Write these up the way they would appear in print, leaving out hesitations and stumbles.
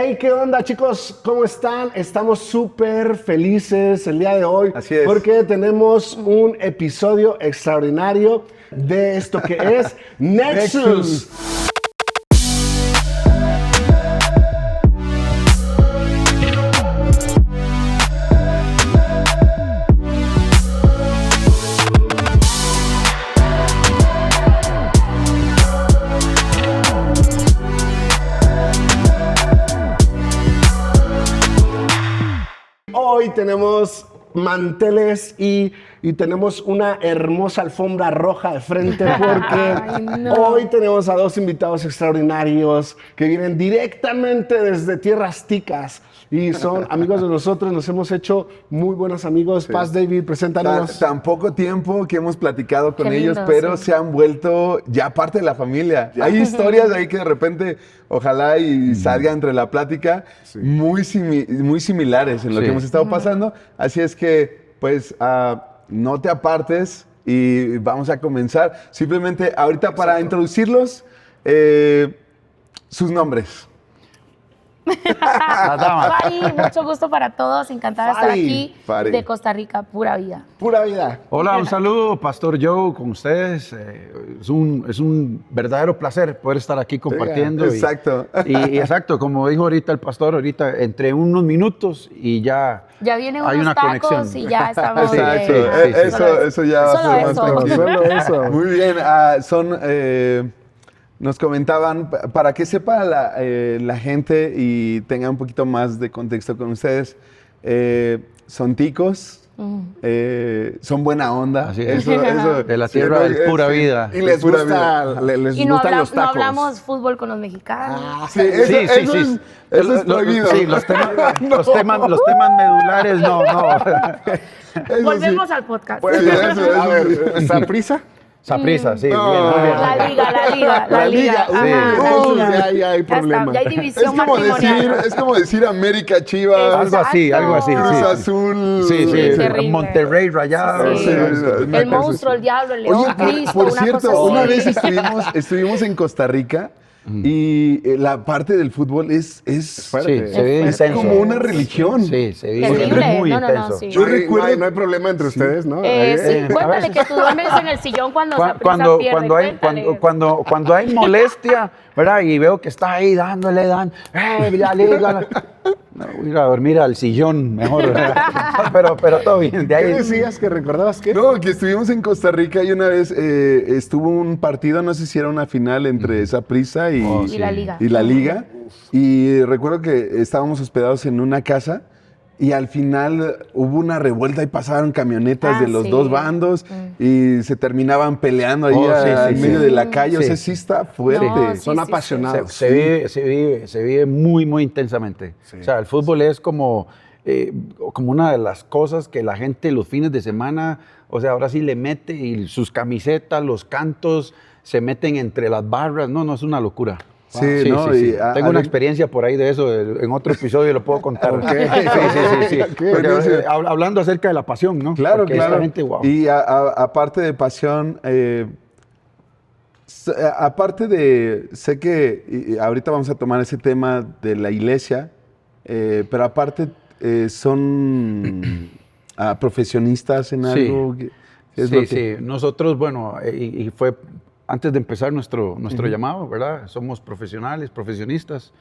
Hey, ¿qué onda, chicos? ¿Cómo están? Estamos súper felices el día de hoy. Así es. Porque tenemos un episodio extraordinario de esto que es Nexus. Hoy tenemos manteles y tenemos una hermosa alfombra roja de frente porque hoy tenemos a dos invitados extraordinarios que vienen directamente desde tierras ticas y son amigos de nosotros, nos hemos hecho muy buenos amigos. Sí. Paz David, preséntanos. Tan poco tiempo que hemos platicado con ellos, lindo, pero sí. Se han vuelto ya parte de la familia. Ya. Hay historias ahí que de repente, ojalá y salga entre la plática, muy similares en lo que hemos estado pasando. Así es que, pues, no te apartes y vamos a comenzar. Simplemente ahorita para introducirlos, sus nombres. Fari, mucho gusto para todos, encantada de estar aquí Fari. de Costa Rica, pura vida. Pura vida. Hola, un saludo, Pastor Joe, con ustedes. Es un verdadero placer poder estar aquí compartiendo. Exacto. Y exacto, como dijo ahorita el pastor, ahorita entre unos minutos y ya vienen hay unos una tacos conexión. y ya estamos. Exacto. Eso ya va a ser más tranquilo. Solo eso. Muy bien. Nos comentaban, para que sepa la gente y tenga un poquito más de contexto con ustedes, son ticos, son buena onda. Así es. Eso, De la tierra de pura vida. Y les Pura gusta, vida. les Y no, gustan los no tacos. hablamos fútbol con los mexicanos. Sí, eso es prohibido. Sí, los temas medulares, no. Eso Volvemos al podcast. Pues, Sí, eso. a ver, ¿Saprissa? Saprissa, sí, No. bien, muy bien. La liga. La liga. Ajá, la Uy, liga. ya hay Ya está, problema. ya hay Es división como matrimonial. decir América, Chivas, Algo así. Cruz Exacto. Azul. Sí, terrible. Monterrey, Rayados. Sí. Sí, El monstruo, el diablo, el león, Oye, Cristo, por una cierto, cosa una así. vez estuvimos en Costa Rica y la parte del fútbol es Fuerte. Sí, se ve es intenso. como una religión. Sí, se ve Terrible. muy No, intenso. sí. Yo recuerdo- No hay problema entre ustedes, ¿no? Sí, cuéntale que tú duermes en el sillón cuando Saprissa pierde. Cuando hay molestia, ¿verdad? Y veo que está ahí dándole, ya liga. No, voy a ir a dormir al sillón mejor, ¿verdad? pero todo bien. De ¿Qué ahí, decías? ¿Que recordabas qué? No, que estuvimos en Costa Rica y una vez estuvo un partido, no sé si era una final entre Saprissa y, Oh, Y la liga. y la liga. Y recuerdo que estábamos hospedados en una casa y al final hubo una revuelta y pasaron camionetas de los sí. dos bandos y se terminaban peleando ahí en medio de la calle. O sea, sí está fuerte. No, sí. Son apasionados. se vive muy, muy intensamente. O sea, el fútbol es como una de las cosas que la gente los fines de semana, o sea, ahora sí le mete y sus camisetas, los cantos, se meten entre las barras. No, es una locura. Sí, ¿no? Sí. Y, Tengo una experiencia por ahí de eso, en otro episodio lo puedo contar. Sí. Porque, hablando acerca de la pasión, ¿no? Claro, Porque claro. esta gente, wow. Y aparte de pasión, aparte de, sé que y ahorita vamos a tomar ese tema de la iglesia, pero aparte son profesionistas en algo. Sí. Nosotros, bueno, y fue antes de empezar nuestro llamado, ¿verdad? Somos profesionistas.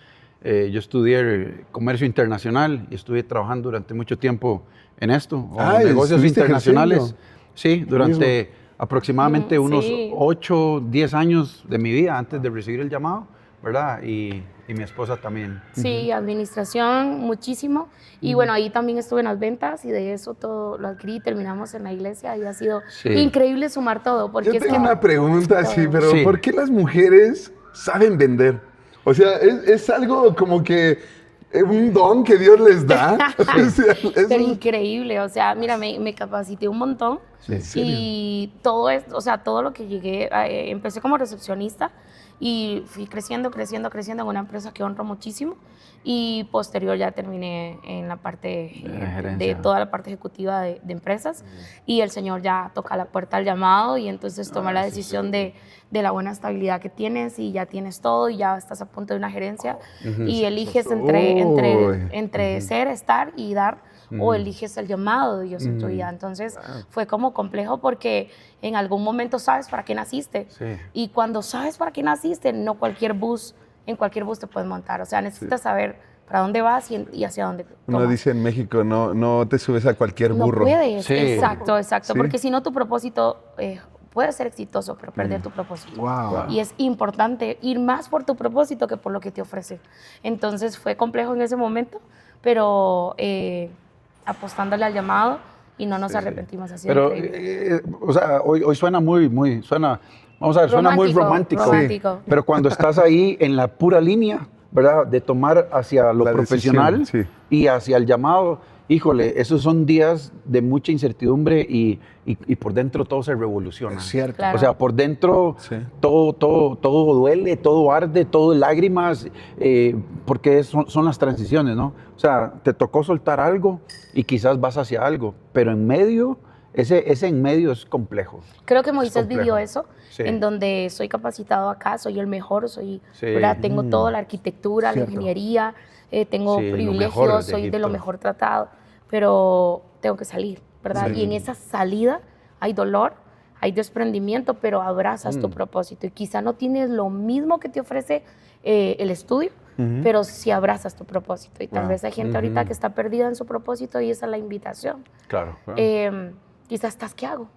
Yo estudié comercio internacional y estuve trabajando durante mucho tiempo en esto, negocios internacionales. Ejerciendo. Sí, durante aproximadamente unos sí. 8, 10 años de mi vida antes de recibir el llamado, ¿verdad? Y mi esposa también. Sí, administración, muchísimo. Y bueno, ahí también estuve en las ventas y de eso todo lo adquirí y terminamos en la iglesia y ha sido increíble sumar todo. Porque Yo es tengo que una pregunta así, pero Sí. ¿por qué las mujeres saben vender? O sea, es algo como que un don que Dios les da. O sea, Pero increíble, o sea, mira, me capacité un montón y todo esto, o sea, todo lo que llegué, empecé como recepcionista y fui creciendo en una empresa que honro muchísimo, y posterior ya terminé en la parte de toda la parte ejecutiva de empresas, y el Señor ya toca la puerta al llamado, y entonces toma la decisión de la buena estabilidad que tienes, y ya tienes todo, y ya estás a punto de una gerencia, y eliges entre ser, estar y dar, o eliges el llamado de Dios en tu vida. Entonces fue como complejo, porque en algún momento sabes para qué naciste, y cuando sabes para qué naciste, no en cualquier bus te puedes montar, o sea, necesitas saber para dónde vas y hacia dónde tomas. Uno dice en México, no te subes a cualquier burro. No puedes, exacto, porque si no tu propósito puede ser exitoso, pero perder tu propósito. Wow. Y es importante ir más por tu propósito que por lo que te ofrece. Entonces fue complejo en ese momento, pero apostándole al llamado, y no nos arrepentimos. Así. Pero, o sea, hoy suena vamos a ver, suena muy romántico. Pero cuando estás ahí en la pura línea, ¿verdad? De tomar hacia lo profesional y hacia el llamado, híjole, esos son días de mucha incertidumbre, y por dentro todo se revoluciona. Es cierto. Claro. O sea, por dentro todo duele, todo arde, todo lágrimas, porque son las transiciones, ¿no? O sea, te tocó soltar algo y quizás vas hacia algo, pero en medio, ese en medio es complejo. Creo que Moisés vivió eso, en donde soy capacitado acá, soy el mejor, ¿verdad? Tengo toda la arquitectura, la ingeniería, tengo privilegios, soy de lo mejor tratado, pero tengo que salir, ¿verdad? Y en esa salida hay dolor, hay desprendimiento, pero abrazas tu propósito, y quizá no tienes lo mismo que te ofrece el estudio, pero sí abrazas tu propósito, y tal vez hay gente ahorita que está perdida en su propósito, y esa es la invitación. Claro. Quizás estás, ¿qué hago?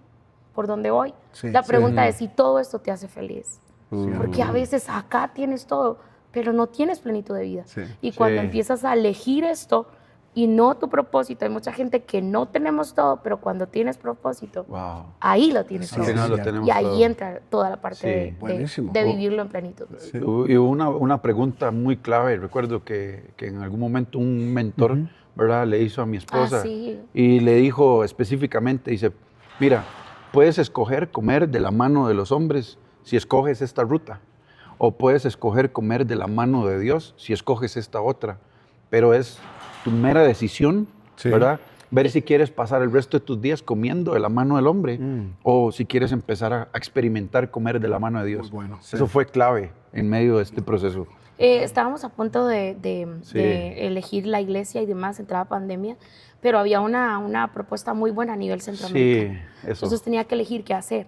¿Por dónde voy? La pregunta es si todo esto te hace feliz. Porque a veces acá tienes todo, pero no tienes plenitud de vida. Y cuando empiezas a elegir esto y no tu propósito, hay mucha gente que no tenemos todo, pero cuando tienes propósito, ahí lo tienes todo. Y ahí entra toda la parte de vivirlo en plenitud. Y hubo una pregunta muy clave. Recuerdo que en algún momento un mentor, ¿verdad?, le hizo a mi esposa, y le dijo específicamente, dice, mira, puedes escoger comer de la mano de los hombres si escoges esta ruta, o puedes escoger comer de la mano de Dios si escoges esta otra, pero es tu mera decisión, ¿verdad? Ver si quieres pasar el resto de tus días comiendo de la mano del hombre, o si quieres empezar a experimentar comer de la mano de Dios. Bueno, eso fue clave en medio de este proceso. Estábamos a punto de elegir la iglesia y demás, entraba pandemia, pero había una propuesta muy buena a nivel centroamericano. Entonces tenía que elegir qué hacer.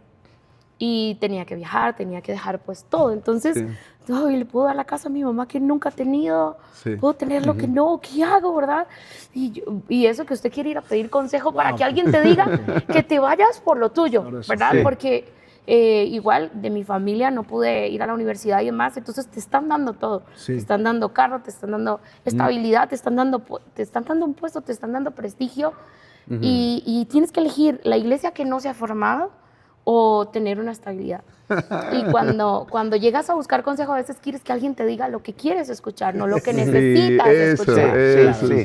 Y tenía que viajar, tenía que dejar pues todo. Entonces, le puedo dar la casa a mi mamá que nunca ha tenido, puedo tener lo que no, ¿qué hago, verdad? Y eso que usted quiere ir a pedir consejo para que alguien te diga que te vayas por lo tuyo, ¿verdad? Porque igual de mi familia no pude ir a la universidad y demás, entonces te están dando todo. Te están dando carro, te están dando estabilidad, te están dando un puesto, te están dando prestigio, y tienes que elegir la iglesia que no se ha formado o tener una estabilidad. Y cuando llegas a buscar consejo, a veces quieres que alguien te diga lo que quieres escuchar, no lo que necesitas escuchar.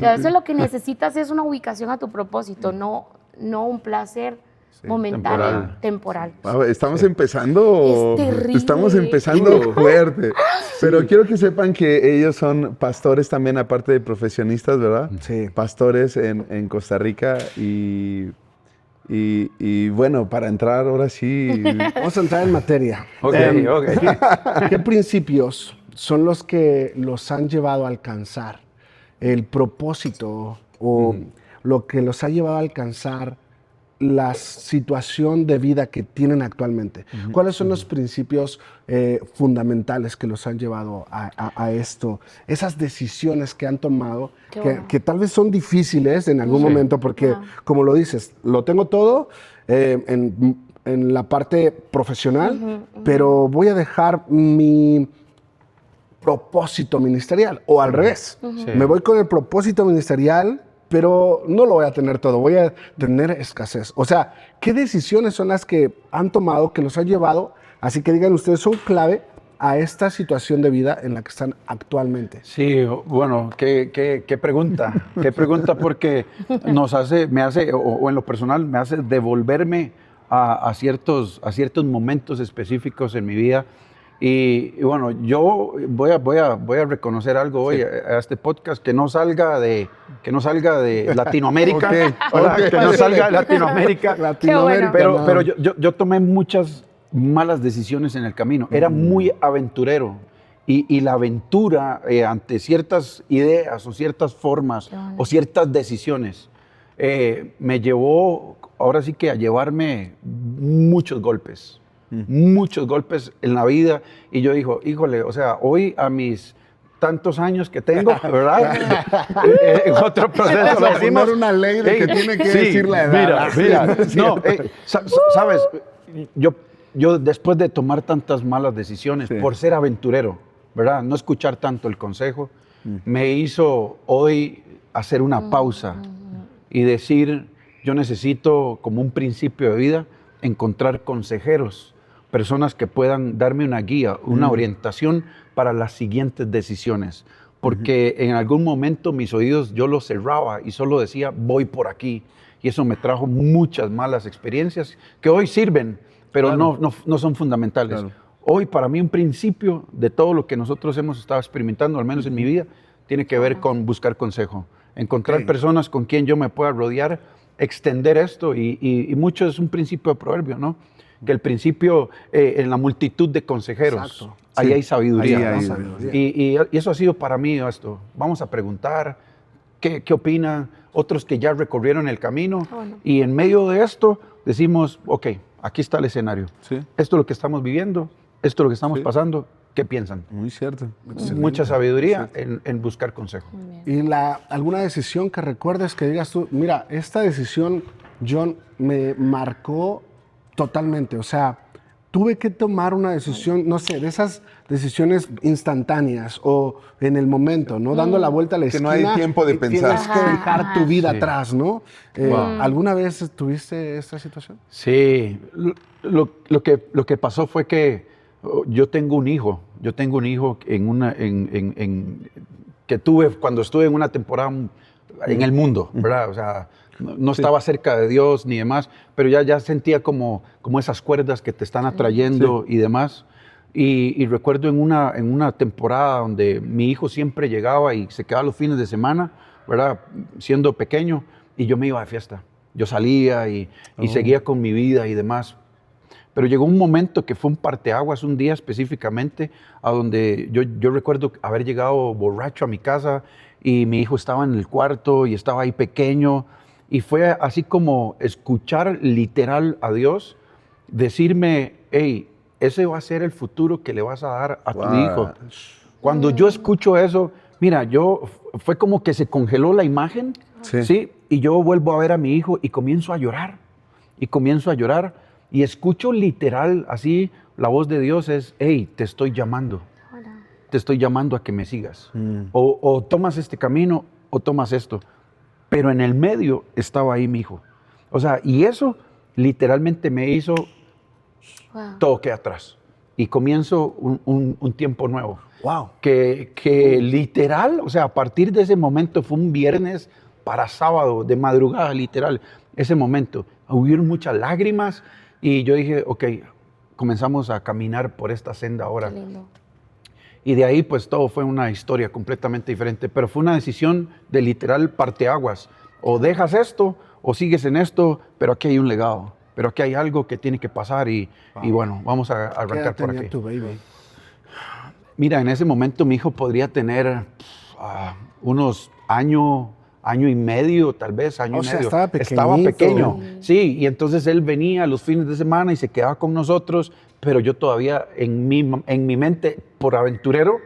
Y a veces lo que necesitas es una ubicación a tu propósito, no un placer momentáneo, temporal. Estamos empezando. Es terrible. Estamos empezando fuerte. Pero quiero que sepan que ellos son pastores también, aparte de profesionistas, ¿verdad? Sí. Pastores en Costa Rica, y bueno, para entrar ahora sí. Vamos a entrar en materia. ¿Qué principios son los que los han llevado a alcanzar el propósito, o lo que los ha llevado a alcanzar la situación de vida que tienen actualmente? ¿Cuáles son los principios fundamentales que los han llevado a esto? Esas decisiones que han tomado, que tal vez son difíciles en algún momento, porque como lo dices, lo tengo todo en la parte profesional, pero voy a dejar mi propósito ministerial, o al revés. Me voy con el propósito ministerial, pero no lo voy a tener todo, voy a tener escasez. O sea, ¿qué decisiones son las que han tomado, que los han llevado, así que digan ustedes, son clave a esta situación de vida en la que están actualmente? Sí, bueno, qué pregunta. Qué pregunta, porque me hace, o en lo personal, me hace devolverme a ciertos momentos específicos en mi vida Y bueno, yo voy a reconocer algo hoy a este podcast, que no salga de Latinoamérica, ¿verdad? Que no salga de Latinoamérica. Latinoamérica, Pero yo tomé muchas malas decisiones en el camino. Era muy aventurero. Y la aventura ante ciertas ideas o ciertas formas o ciertas decisiones me llevó, ahora sí que a llevarme muchos golpes en la vida. Y yo digo, híjole, o sea, hoy a mis tantos años que tengo, ¿verdad? En otro proceso lo decimos. Una ley de que tiene que decir la edad. Mira, no, sabes, yo después de tomar tantas malas decisiones por ser aventurero, ¿verdad? No escuchar tanto el consejo, me hizo hoy hacer una pausa y decir, yo necesito, como un principio de vida, encontrar consejeros, personas que puedan darme una guía, una orientación para las siguientes decisiones. Porque en algún momento mis oídos yo los cerraba y solo decía, voy por aquí. Y eso me trajo muchas malas experiencias que hoy sirven, pero no son fundamentales. Claro. Hoy para mí un principio de todo lo que nosotros hemos estado experimentando, al menos en mi vida, tiene que ver con buscar consejo. Encontrar personas con quien yo me pueda rodear, extender esto, y mucho es un principio de proverbio, ¿no? Que el principio, en la multitud de consejeros, ahí hay sabiduría. Ahí hay sabiduría. Y eso ha sido para mí esto. Vamos a preguntar qué opinan otros que ya recorrieron el camino. Y en medio de esto decimos, ok, aquí está el escenario. Esto es lo que estamos viviendo, esto es lo que estamos pasando. ¿Qué piensan? Muy cierto. Excelente. Mucha sabiduría en buscar consejo. ¿Y alguna decisión que recuerdes que digas tú, mira, esta decisión, John, me marcó totalmente? O sea, tuve que tomar una decisión, no sé, de esas decisiones instantáneas o en el momento, ¿no? Dando la vuelta a la esquina. Que no hay tiempo de pensar. Tienes que dejar tu vida atrás, ¿no? ¿Alguna vez tuviste esta situación? Sí. Lo que pasó fue que yo tengo un hijo que tuve cuando estuve en una temporada en el mundo, ¿verdad? O sea, no estaba cerca de Dios ni demás, pero ya sentía como esas cuerdas que te están atrayendo y demás. Y recuerdo en una temporada donde mi hijo siempre llegaba y se quedaba los fines de semana, ¿verdad? Siendo pequeño, y yo me iba de fiesta. Yo salía y seguía con mi vida y demás. Pero llegó un momento que fue un parteaguas, un día específicamente, a donde yo recuerdo haber llegado borracho a mi casa y mi hijo estaba en el cuarto y estaba ahí pequeño. Y fue así como escuchar literal a Dios decirme, hey, ese va a ser el futuro que le vas a dar a tu hijo. Cuando yo escucho eso, mira, fue como que se congeló la imagen, ¿sí? Y yo vuelvo a ver a mi hijo y comienzo a llorar. Y escucho literal, así, la voz de Dios es, hey, te estoy llamando. Te estoy llamando a que me sigas. O tomas este camino o tomas esto. Pero en el medio estaba ahí mi hijo. O sea, y eso literalmente me hizo todo queda atrás. Y comienzo un tiempo nuevo. Wow. Que literal, o sea, a partir de ese momento fue un viernes para sábado, de madrugada, literal. Ese momento, hubieron muchas lágrimas. Y yo dije, ok, comenzamos a caminar por esta senda ahora. Qué lindo. Y de ahí pues todo fue una historia completamente diferente, pero fue una decisión de literal parteaguas. O dejas esto o sigues en esto, pero aquí hay un legado, pero aquí hay algo que tiene que pasar y bueno, vamos a arrancar por aquí. Tu baby? Mira, en ese momento mi hijo podría tener unos año y medio, tal vez, año y medio. Estaba pequeño. Sí, y entonces él venía los fines de semana y se quedaba con nosotros, pero yo todavía en mi mente, por aventurero,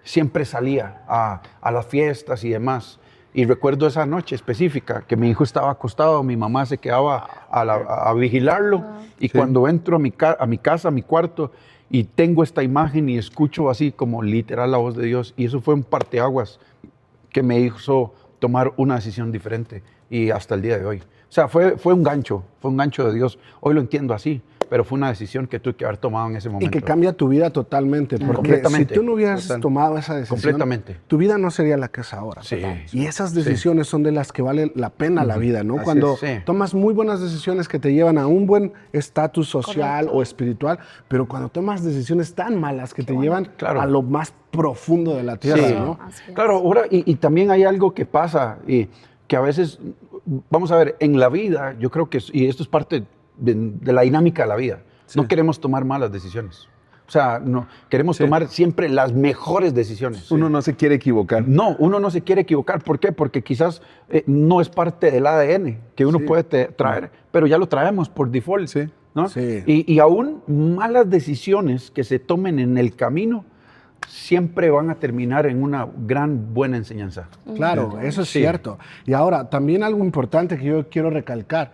siempre salía a las fiestas y demás. Y recuerdo esa noche específica que mi hijo estaba acostado, mi mamá se quedaba a vigilarlo, y cuando entro a mi casa, a mi cuarto, y tengo esta imagen y escucho así como literal la voz de Dios, y eso fue un parteaguas que me hizo tomar una decisión diferente y hasta el día de hoy. O sea, fue un gancho de Dios. Hoy lo entiendo así, pero fue una decisión que tuve que haber tomado en ese momento. Y que cambia tu vida totalmente, porque Completamente. si tú no hubieras tomado esa decisión, Completamente. tu vida no sería la que es ahora. Sí. Y esas decisiones son de las que vale la pena la vida, ¿no? Así Cuando es. Sí. tomas muy buenas decisiones que te llevan a un buen estatus social Correcto. o espiritual, pero cuando tomas decisiones tan malas que te llevan Claro. a lo más profundo de la tierra, Sí. ¿no? Así es. Claro, ahora, y también hay algo que pasa, y que a veces, vamos a ver, en la vida, yo creo que, y esto es parte de la dinámica de la vida, no queremos tomar malas decisiones. O sea, no, queremos tomar siempre las mejores decisiones. Uno no se quiere equivocar. No, uno no se quiere equivocar. ¿Por qué? Porque quizás no es parte del ADN que uno puede traer, pero ya lo traemos por default. Sí. ¿no? Sí. Y aún malas decisiones que se tomen en el camino siempre van a terminar en una gran buena enseñanza. Claro, eso es Sí. cierto. Y ahora, también algo importante que yo quiero recalcar.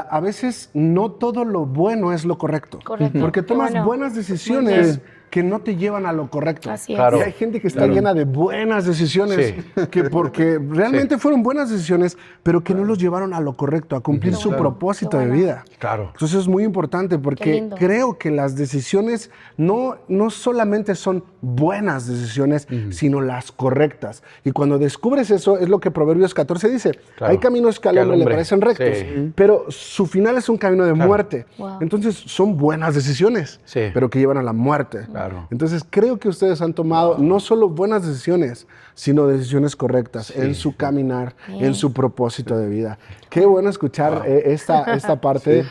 A veces no todo lo bueno es lo correcto. Correcto. Porque Qué tomas bueno. buenas Muy decisiones bien. que no te llevan a lo correcto. Así es. Claro. Y hay gente que está llena de buenas decisiones Sí. que porque realmente fueron buenas decisiones, pero que no los llevaron a lo correcto, a cumplir su Claro. propósito Qué de bueno. vida. Claro. Entonces es muy importante Qué porque lindo. creo que las decisiones no solamente son buenas decisiones, sino las correctas. Y cuando descubres eso, es lo que Proverbios 14 dice. Claro. Hay caminos que al hombre le parecen rectos, Sí. pero su final es un camino de muerte. Wow. Entonces son buenas decisiones, Sí. pero que llevan a la muerte. Claro. Entonces creo que ustedes han tomado no solo buenas decisiones, sino decisiones correctas en su caminar, en su propósito de vida. Qué bueno escuchar esta parte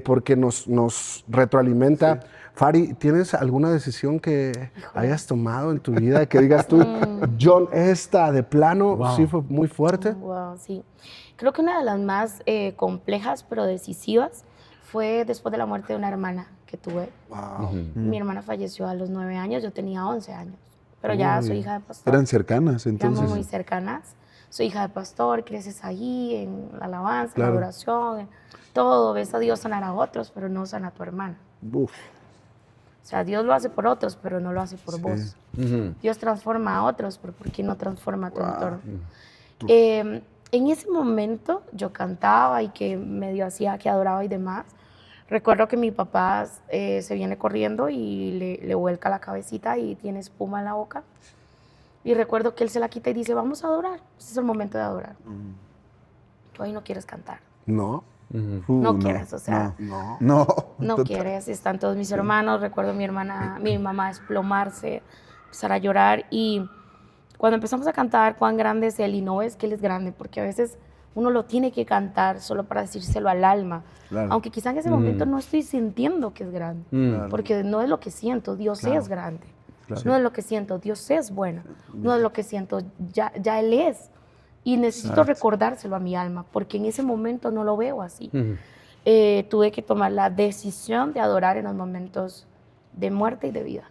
porque nos retroalimenta. Fari, ¿tienes alguna decisión que hayas tomado en tu vida que digas tú, John, esta de plano sí fue muy fuerte? Wow, sí. Creo que una de las más complejas pero decisivas fue después de la muerte de una hermana que tuve. Wow. Mi hermana falleció a los 9 años, yo tenía 11 años, pero ya soy hija de pastor. Eran cercanas, Éramos muy entonces. cercanas. Soy hija de pastor, creces allí en la alabanza, en Claro. la adoración, en todo. Ves a Dios sanar a otros, pero no sana a tu hermana. Uf. O sea, Dios lo hace por otros, pero no lo hace por vos. Dios transforma a otros, pero ¿por qué no transforma a tu entorno? En ese momento yo cantaba y que medio hacía que adoraba y demás. Recuerdo que mi papá se viene corriendo y le vuelca la cabecita y tiene espuma en la boca. Y recuerdo que él se la quita y dice, vamos a adorar. Ese es el momento de adorar. Tú ahí no quieres cantar. No. No quieres, o sea, No. No. no total. quieres. Están todos mis hermanos. Recuerdo mi mamá desplomarse, empezar a llorar. Y cuando empezamos a cantar cuán grande es Él, y no es que Él es grande, porque a veces uno lo tiene que cantar solo para decírselo al alma. Claro. Aunque quizá en ese momento no estoy sintiendo que es grande, Claro. porque no es lo que siento, Dios es grande. Claro. No es lo que siento, Dios es bueno. No es lo que siento, ya Él es. Y necesito recordárselo a mi alma, porque en ese momento no lo veo así. Tuve que tomar la decisión de adorar en los momentos de muerte y de vida.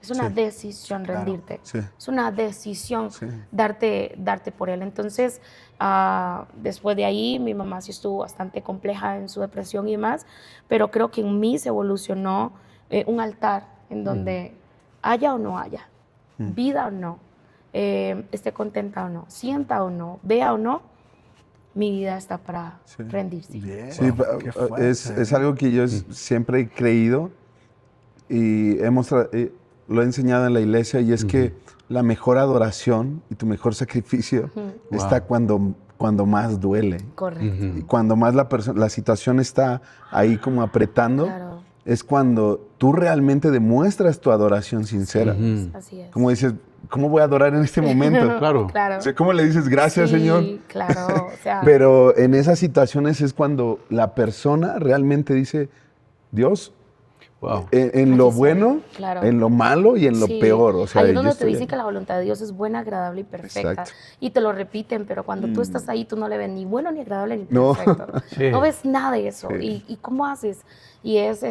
Es una decisión rendirte. Sí. Es una decisión Sí. darte por Él. Entonces, después de ahí, mi mamá sí estuvo bastante compleja en su depresión y demás, pero creo que en mí se evolucionó un altar en donde haya o no haya, vida o no, esté contenta o no, sienta o no, vea o no, mi vida está para rendirse. Bien. Sí, Qué fuerte. es algo que yo siempre he creído y lo he enseñado en la iglesia y es que la mejor adoración y tu mejor sacrificio está cuando más duele. Correcto. Y cuando más la situación está ahí como apretando, Claro. es cuando tú realmente demuestras tu adoración sincera. Así es. Como dices, ¿cómo voy a adorar en este momento? Claro. Claro. O sea, ¿cómo le dices gracias, Sí, Señor? claro. O sea, Pero en esas situaciones es cuando la persona realmente dice, Dios, Wow. en lo Aquí soy. bueno, Claro. en lo malo y en lo sí. peor. O sea, ahí es yo donde te estoy dicen ahí. que la voluntad de Dios es buena, agradable y perfecta. Exacto. Y te lo repiten, pero cuando tú estás ahí, tú no le ves ni bueno, ni agradable, ni No. perfecto. Sí. No ves nada de eso. Sí. ¿Y cómo haces? Y es,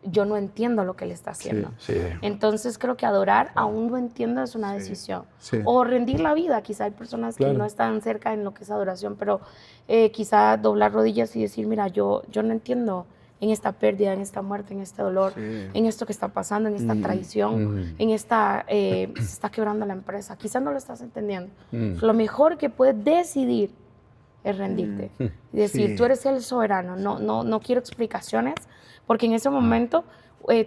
yo no entiendo lo que él está haciendo. Sí. Entonces creo que adorar, aún no entiendo, es una decisión. Sí. O rendir la vida. Quizá hay personas que Claro. no están cerca en lo que es adoración, pero quizá doblar rodillas y decir, mira, yo no entiendo en esta pérdida, en esta muerte, en este dolor, en esto que está pasando, en esta traición, en esta, se está quebrando la empresa. Quizá no lo estás entendiendo. Lo mejor que puedes decidir es rendirte. Y decir, tú eres el soberano, no quiero explicaciones, porque en ese momento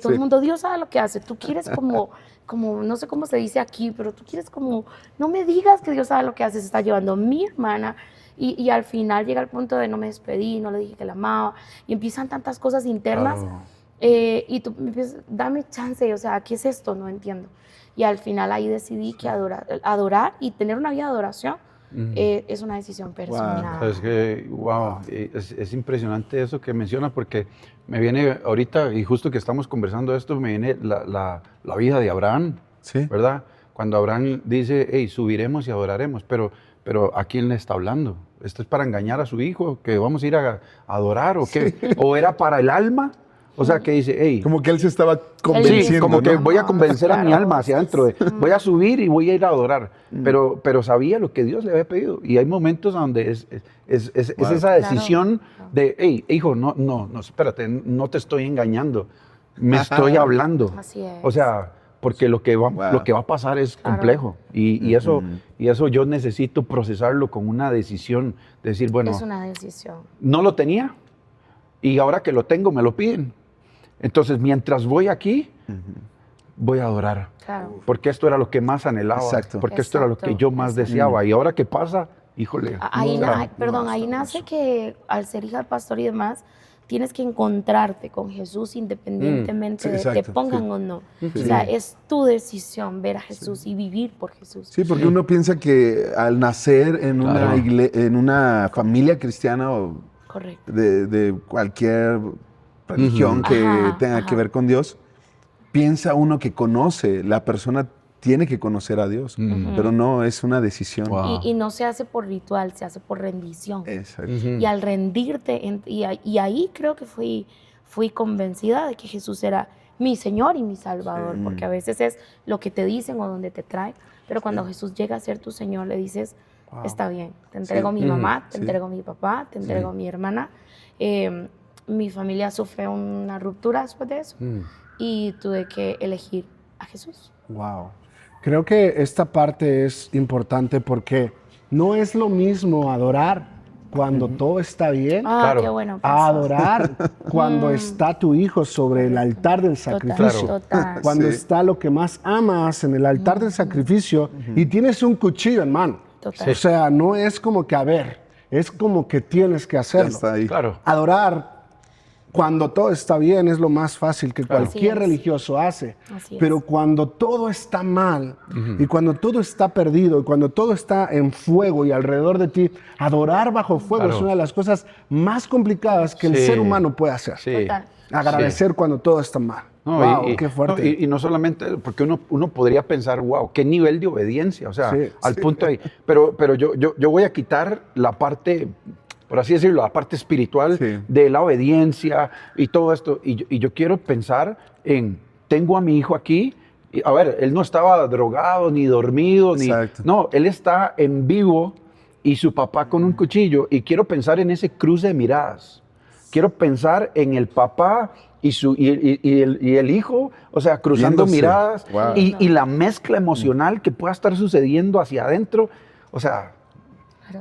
todo el mundo, Dios sabe lo que hace. Tú quieres como, no sé cómo se dice aquí, pero tú quieres como, no me digas que Dios sabe lo que hace, se está llevando a mi hermana. Y al final llega el punto de no me despedí, no le dije que la amaba, y empiezan tantas cosas internas, y tú me empiezas, dame chance, o sea, ¿qué es esto? No entiendo. Y al final ahí decidí que adorar y tener una vida de adoración es una decisión personal. Es que, es impresionante eso que mencionas, porque me viene ahorita, y justo que estamos conversando esto, me viene la vida de Abraham, ¿verdad? Cuando Abraham dice, hey, subiremos y adoraremos, pero ¿a quién le está hablando? ¿Esto es para engañar a su hijo, que vamos a ir a adorar o qué? ¿O era para el alma? O sea, que dice, hey. Como que él se estaba convenciendo. Sí, como que voy a convencer a mi alma hacia adentro. Voy a subir y voy a ir a adorar. Pero sabía lo que Dios le había pedido. Y hay momentos donde es esa decisión de, hey, hijo, no, espérate, no te estoy engañando. Me estoy hablando. Así es. O sea, porque lo que va a pasar es complejo. Y eso yo necesito procesarlo con una decisión. Decir, bueno. Es una decisión. No lo tenía. Y ahora que lo tengo, me lo piden. Entonces, mientras voy aquí, voy a adorar. Claro. Porque esto era lo que más anhelaba. Exacto. Porque esto era lo que yo más deseaba. Y ahora que pasa, híjole. Ahí nace que al ser hija del pastor y demás, tienes que encontrarte con Jesús independientemente de que te pongan o no. O sea, es tu decisión ver a Jesús y vivir por Jesús. Sí, porque uno piensa que al nacer en una familia cristiana o de cualquier religión que tenga que ver con Dios, piensa uno que conoce, la persona tiene que conocer a Dios, pero no, es una decisión. Y no se hace por ritual, se hace por rendición. Exacto. Y al rendirte, y ahí creo que fui convencida de que Jesús era mi Señor y mi Salvador, porque a veces es lo que te dicen o donde te traen, pero cuando Jesús llega a ser tu Señor, le dices, está bien, te entrego a mi mamá, te entrego a mi papá, te entrego a mi hermana. Mi familia sufre una ruptura después de eso y tuve que elegir a Jesús. Wow. Creo que esta parte es importante porque no es lo mismo adorar cuando todo está bien Qué bueno, a adorar cuando está tu hijo sobre el altar del sacrificio. Total. Cuando está lo que más amas en el altar del sacrificio y tienes un cuchillo en mano. Total. O sea, no es como que es como que tienes que hacerlo. Ya está ahí. Claro. Adorar cuando todo está bien es lo más fácil que cualquier religioso hace. Pero cuando todo está mal y cuando todo está perdido y cuando todo está en fuego y alrededor de ti, adorar bajo fuego es una de las cosas más complicadas que el ser humano puede hacer. Total. Agradecer cuando todo está mal. No, Wow, qué fuerte. Y no solamente, porque uno podría pensar, wow, qué nivel de obediencia, o sea, al punto ahí. Pero yo voy a quitar la parte, por así decirlo, la parte espiritual de la obediencia y todo esto. Y yo quiero pensar en, tengo a mi hijo aquí, y, a ver, él no estaba drogado, ni dormido, no, él está en vivo y su papá con un cuchillo. Y quiero pensar en ese cruce de miradas. Quiero pensar en el papá y el hijo, o sea, cruzando miradas y la mezcla emocional que pueda estar sucediendo hacia adentro. O sea,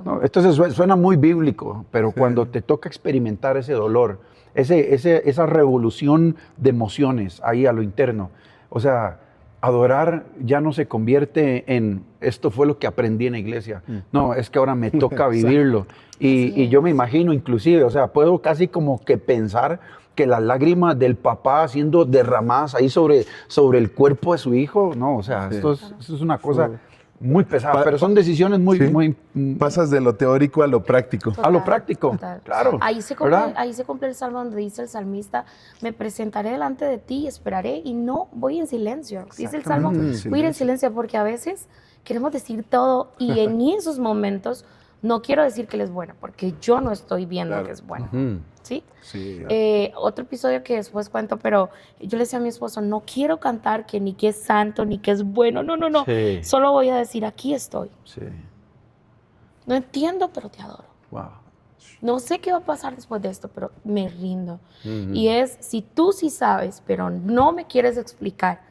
no, esto suena muy bíblico, pero cuando te toca experimentar ese dolor, esa revolución de emociones ahí a lo interno, o sea, adorar ya no se convierte en esto fue lo que aprendí en la iglesia. No, es que ahora me toca vivirlo. Y yo me imagino inclusive, o sea, puedo casi como que pensar que las lágrimas del papá siendo derramadas ahí sobre el cuerpo de su hijo, no, o sea, esto es una cosa muy pesada, pero son decisiones muy... Pasas de lo teórico a lo práctico. Total, a lo práctico, claro. Ahí se cumple el salmo donde dice el salmista, me presentaré delante de ti y esperaré y no voy en silencio. Dice el salmo, voy a ir en silencio porque a veces queremos decir todo y en esos momentos no quiero decir que Él es bueno porque yo no estoy viendo que es bueno. ¿Sí? Otro episodio que después cuento, pero yo le decía a mi esposo, no quiero cantar que ni que es santo, ni que es bueno, no. Solo voy a decir, aquí estoy. No entiendo, pero te adoro. Wow. No sé qué va a pasar después de esto, pero me rindo. Y es, si tú sí sabes, pero no me quieres explicar,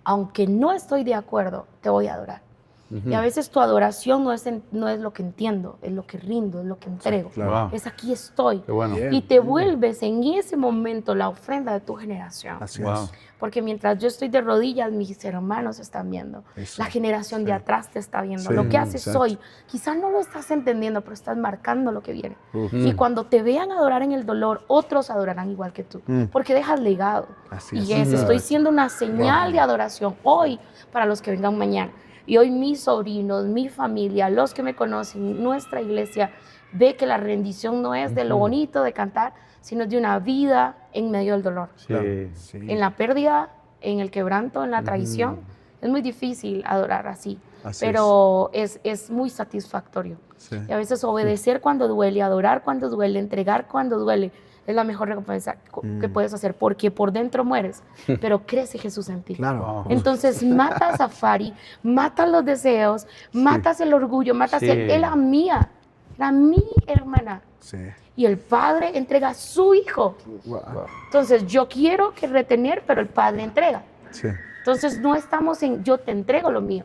aunque no estoy de acuerdo, te voy a adorar. Y a veces tu adoración no es lo que entiendo, es lo que rindo, es lo que entrego. Wow. Es aquí estoy. Qué bueno. Y te vuelves en ese momento la ofrenda de tu generación. Así Wow. es. Porque mientras yo estoy de rodillas, mis hermanos están viendo. Eso. La generación de atrás te está viendo. Sí, Lo que haces exacto. hoy, quizás no lo estás entendiendo, pero estás marcando lo que viene. Y cuando te vean adorar en el dolor, otros adorarán igual que tú. Porque dejas legado. Así Y es. estoy siendo una señal de adoración hoy para los que vengan mañana. Y hoy mis sobrinos, mi familia, los que me conocen, nuestra iglesia, ve que la rendición no es de lo bonito de cantar, sino de una vida en medio del dolor. Sí. Sí. En la pérdida, en el quebranto, en la traición, es muy difícil adorar así, Así pero es muy satisfactorio. Sí. Y a veces obedecer cuando duele, adorar cuando duele, entregar cuando duele, es la mejor recompensa que puedes hacer, porque por dentro mueres, pero crece Jesús en ti. Claro. Wow. Entonces matas a Fari, matas los deseos, matas el orgullo, matas él a mía, era mi hermana. Sí. Y el padre entrega a su hijo. Wow. Entonces yo quiero que retener, pero el padre entrega. Sí. Entonces no estamos en yo te entrego lo mío.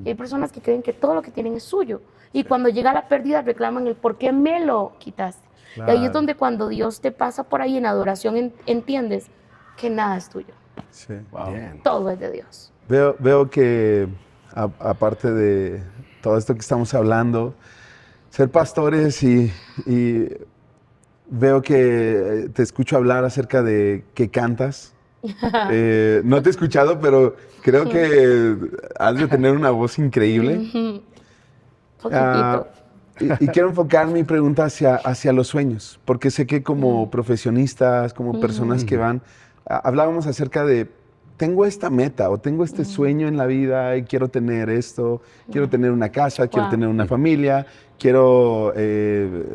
Y hay personas que creen que todo lo que tienen es suyo. Y cuando llega la pérdida reclaman el por qué me lo quitaste. Y ahí es donde cuando Dios te pasa por ahí en adoración entiendes que nada es tuyo. Sí. Wow. Bien. Todo es de Dios. Veo que, aparte de todo esto que estamos hablando, ser pastores y veo que te escucho hablar acerca de que cantas. No te he escuchado, pero creo que has de tener una voz increíble. Poquitito. Y quiero enfocar mi pregunta hacia los sueños, porque sé que como profesionistas, como personas que van, hablábamos acerca de, tengo esta meta o tengo este sueño en la vida y quiero tener esto, quiero tener una casa, quiero tener una familia, quiero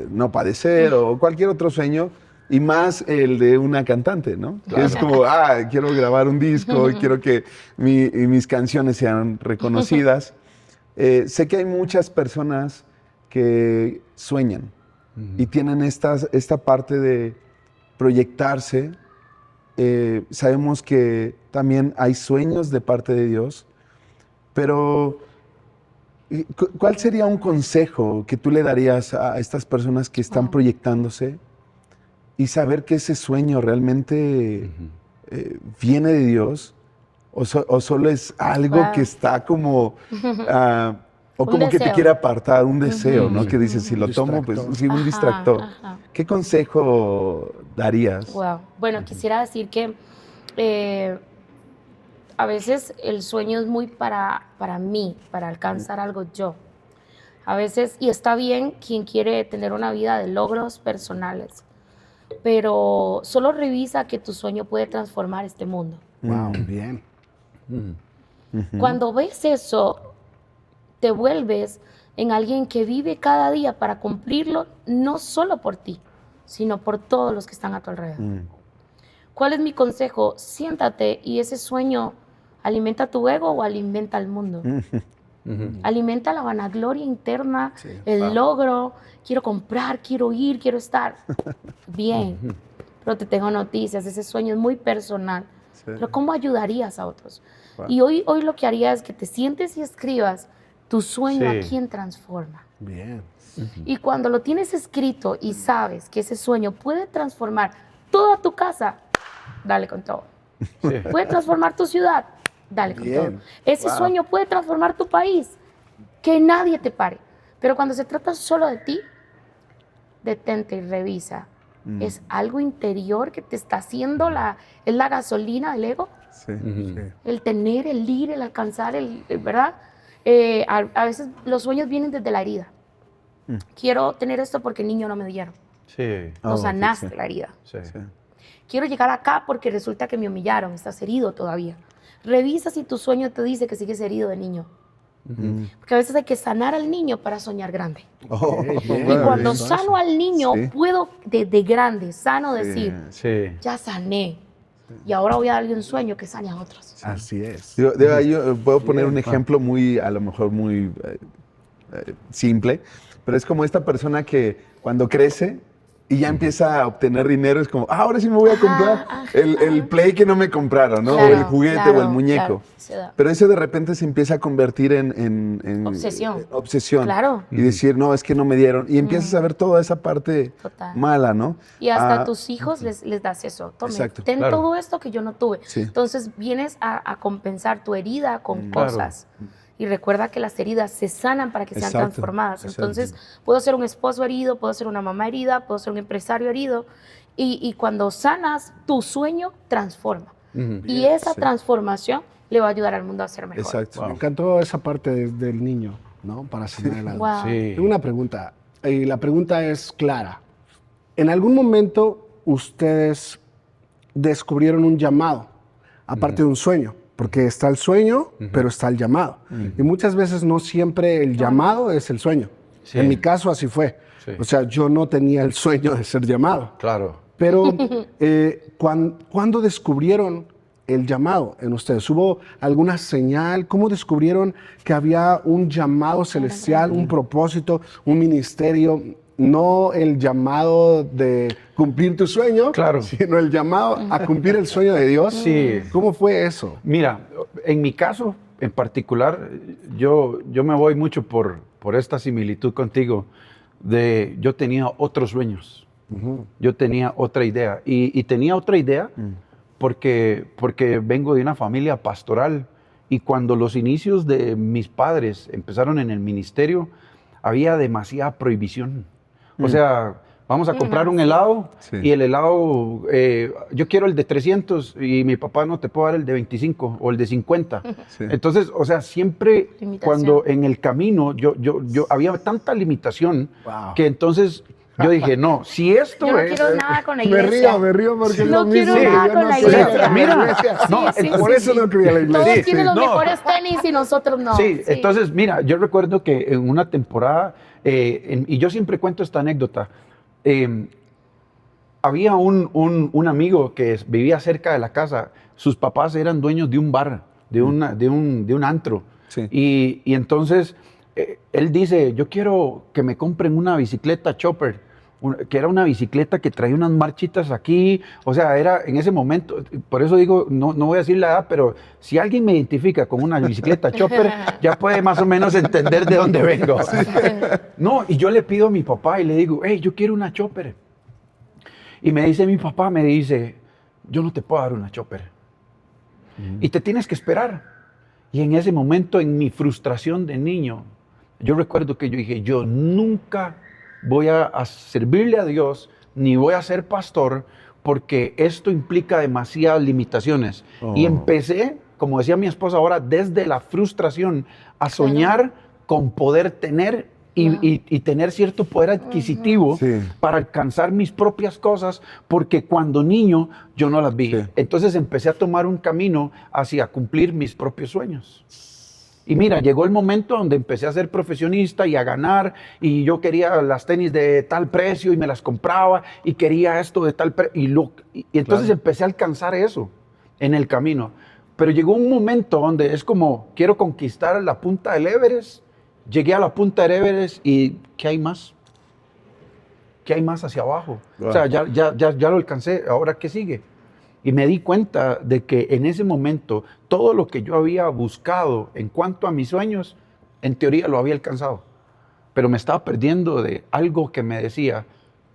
no padecer o cualquier otro sueño. Y más el de una cantante, ¿no? Que es como, quiero grabar un disco y quiero que mis canciones sean reconocidas. Sé que hay muchas personas que sueñan y tienen esta parte de proyectarse. Sabemos que también hay sueños de parte de Dios, pero ¿cuál sería un consejo que tú le darías a estas personas que están proyectándose y saber que ese sueño realmente viene de Dios o solo es algo que está como... o como que te quiere apartar un deseo, ¿no? Que dices, si lo tomo, pues sí, un distractor. ¿Qué consejo darías? Wow. Bueno, quisiera decir que a veces el sueño es muy para mí, para alcanzar algo yo. A veces, y está bien quien quiere tener una vida de logros personales, pero solo revisa que tu sueño puede transformar este mundo. Wow, bien. Cuando ves eso, te vuelves en alguien que vive cada día para cumplirlo, no solo por ti, sino por todos los que están a tu alrededor. ¿Cuál es mi consejo? Siéntate y ese sueño alimenta tu ego o alimenta al mundo. Alimenta la vanagloria interna, el logro, quiero comprar, quiero ir, quiero estar. Bien, pero te tengo noticias, ese sueño es muy personal. Pero ¿cómo ayudarías a otros? Y hoy lo que haría es que te sientes y escribas tu sueño a quién transforma. Bien. Y cuando lo tienes escrito y sabes que ese sueño puede transformar toda tu casa, dale con todo. Puede transformar tu ciudad, dale con todo. Ese sueño puede transformar tu país, que nadie te pare. Pero cuando se trata solo de ti, detente y revisa. ¿Es algo interior que te está haciendo es la gasolina del ego? Sí. El tener, el ir, el alcanzar, ¿verdad? A veces los sueños vienen desde la herida. Quiero tener esto porque el niño no me dieron. No sanaste la herida. Quiero llegar acá porque resulta que me humillaron. Estás herido todavía. Revisa si tu sueño te dice que sigues herido de niño. Porque a veces hay que sanar al niño para soñar grande. Y cuando sano al niño, puedo de grande, sano decir, ya sané. Y ahora voy a darle un sueño que sane a otros. Así es. Yo puedo poner un ejemplo a lo mejor muy simple, pero es como esta persona que cuando crece y ya empieza a obtener dinero, es como, ahora sí me voy a comprar el Play que no me compraron, ¿no? Claro, o el juguete claro, o el muñeco. Claro. Pero eso de repente se empieza a convertir en Obsesión. Claro. Y decir, no, es que no me dieron. Y empiezas a ver toda esa parte mala, ¿no? Y hasta a tus hijos les das eso. Tome, ten todo esto que yo no tuve. Sí. Entonces vienes a compensar tu herida con cosas. Y recuerda que las heridas se sanan para que sean transformadas. Entonces, puedo ser un esposo herido, puedo ser una mamá herida, puedo ser un empresario herido. Y cuando sanas, tu sueño transforma. Y esa transformación le va a ayudar al mundo a ser mejor. Exacto. Wow. Me encantó esa parte del niño, ¿no? Para sanar el alma. Wow. Sí. Tengo una pregunta. Y la pregunta es clara. ¿En algún momento ustedes descubrieron un llamado, aparte de un sueño? Porque está el sueño, pero está el llamado. Y muchas veces no siempre el llamado es el sueño. Sí. En mi caso así fue. Sí. O sea, yo no tenía el sueño de ser llamado. Claro. Pero ¿cuándo descubrieron el llamado en ustedes? ¿Hubo alguna señal? ¿Cómo descubrieron que había un llamado celestial, un propósito, un ministerio? No el llamado de cumplir tu sueño, sino el llamado a cumplir el sueño de Dios. Sí. ¿Cómo fue eso? Mira, en mi caso en particular, yo me voy mucho por esta similitud contigo. Yo tenía otros sueños, yo tenía otra idea. Y tenía otra idea porque vengo de una familia pastoral. Y cuando los inicios de mis padres empezaron en el ministerio, había demasiada prohibición. O sea, vamos a comprar un helado y el helado, yo quiero el de 300 y mi papá no te puede dar el de 25 o el de 50. Sí. Entonces, o sea, siempre cuando en el camino yo había tanta limitación que entonces yo dije, no, si esto yo no quiero nada con la iglesia. Me río porque no quiero nada con la iglesia. Mira, por eso no quería la iglesia. Todos tienen los mejores tenis y nosotros no. Sí, entonces, mira, yo recuerdo que en una temporada, y yo siempre cuento esta anécdota, había un amigo que vivía cerca de la casa, sus papás eran dueños de un bar, de un antro, y entonces él dice, yo quiero que me compren una bicicleta Chopper, que era una bicicleta que traía unas marchitas aquí, o sea, era en ese momento, por eso digo, no voy a decir la edad, pero si alguien me identifica con una bicicleta Chopper, ya puede más o menos entender de dónde vengo. No, y yo le pido a mi papá y le digo, hey, yo quiero una Chopper. Y me dice mi papá, yo no te puedo dar una Chopper. Y te tienes que esperar. Y en ese momento, en mi frustración de niño, yo recuerdo que yo dije, yo nunca voy a servirle a Dios, ni voy a ser pastor, porque esto implica demasiadas limitaciones. Y empecé, como decía mi esposa ahora, desde la frustración, a soñar con poder tener y tener cierto poder adquisitivo para alcanzar mis propias cosas, porque cuando niño yo no las vi. Entonces empecé a tomar un camino hacia cumplir mis propios sueños. Y mira, llegó el momento donde empecé a ser profesionista y a ganar, y yo quería las tenis de tal precio y me las compraba, y quería esto de tal precio, y entonces empecé a alcanzar eso en el camino. Pero llegó un momento donde es como, quiero conquistar la punta del Everest. Llegué a la punta del Everest y ¿qué hay más? ¿Qué hay más hacia abajo? Wow. O sea, ya lo alcancé, ¿ahora qué sigue? Y me di cuenta de que en ese momento todo lo que yo había buscado en cuanto a mis sueños, en teoría lo había alcanzado. Pero me estaba perdiendo de algo que me decía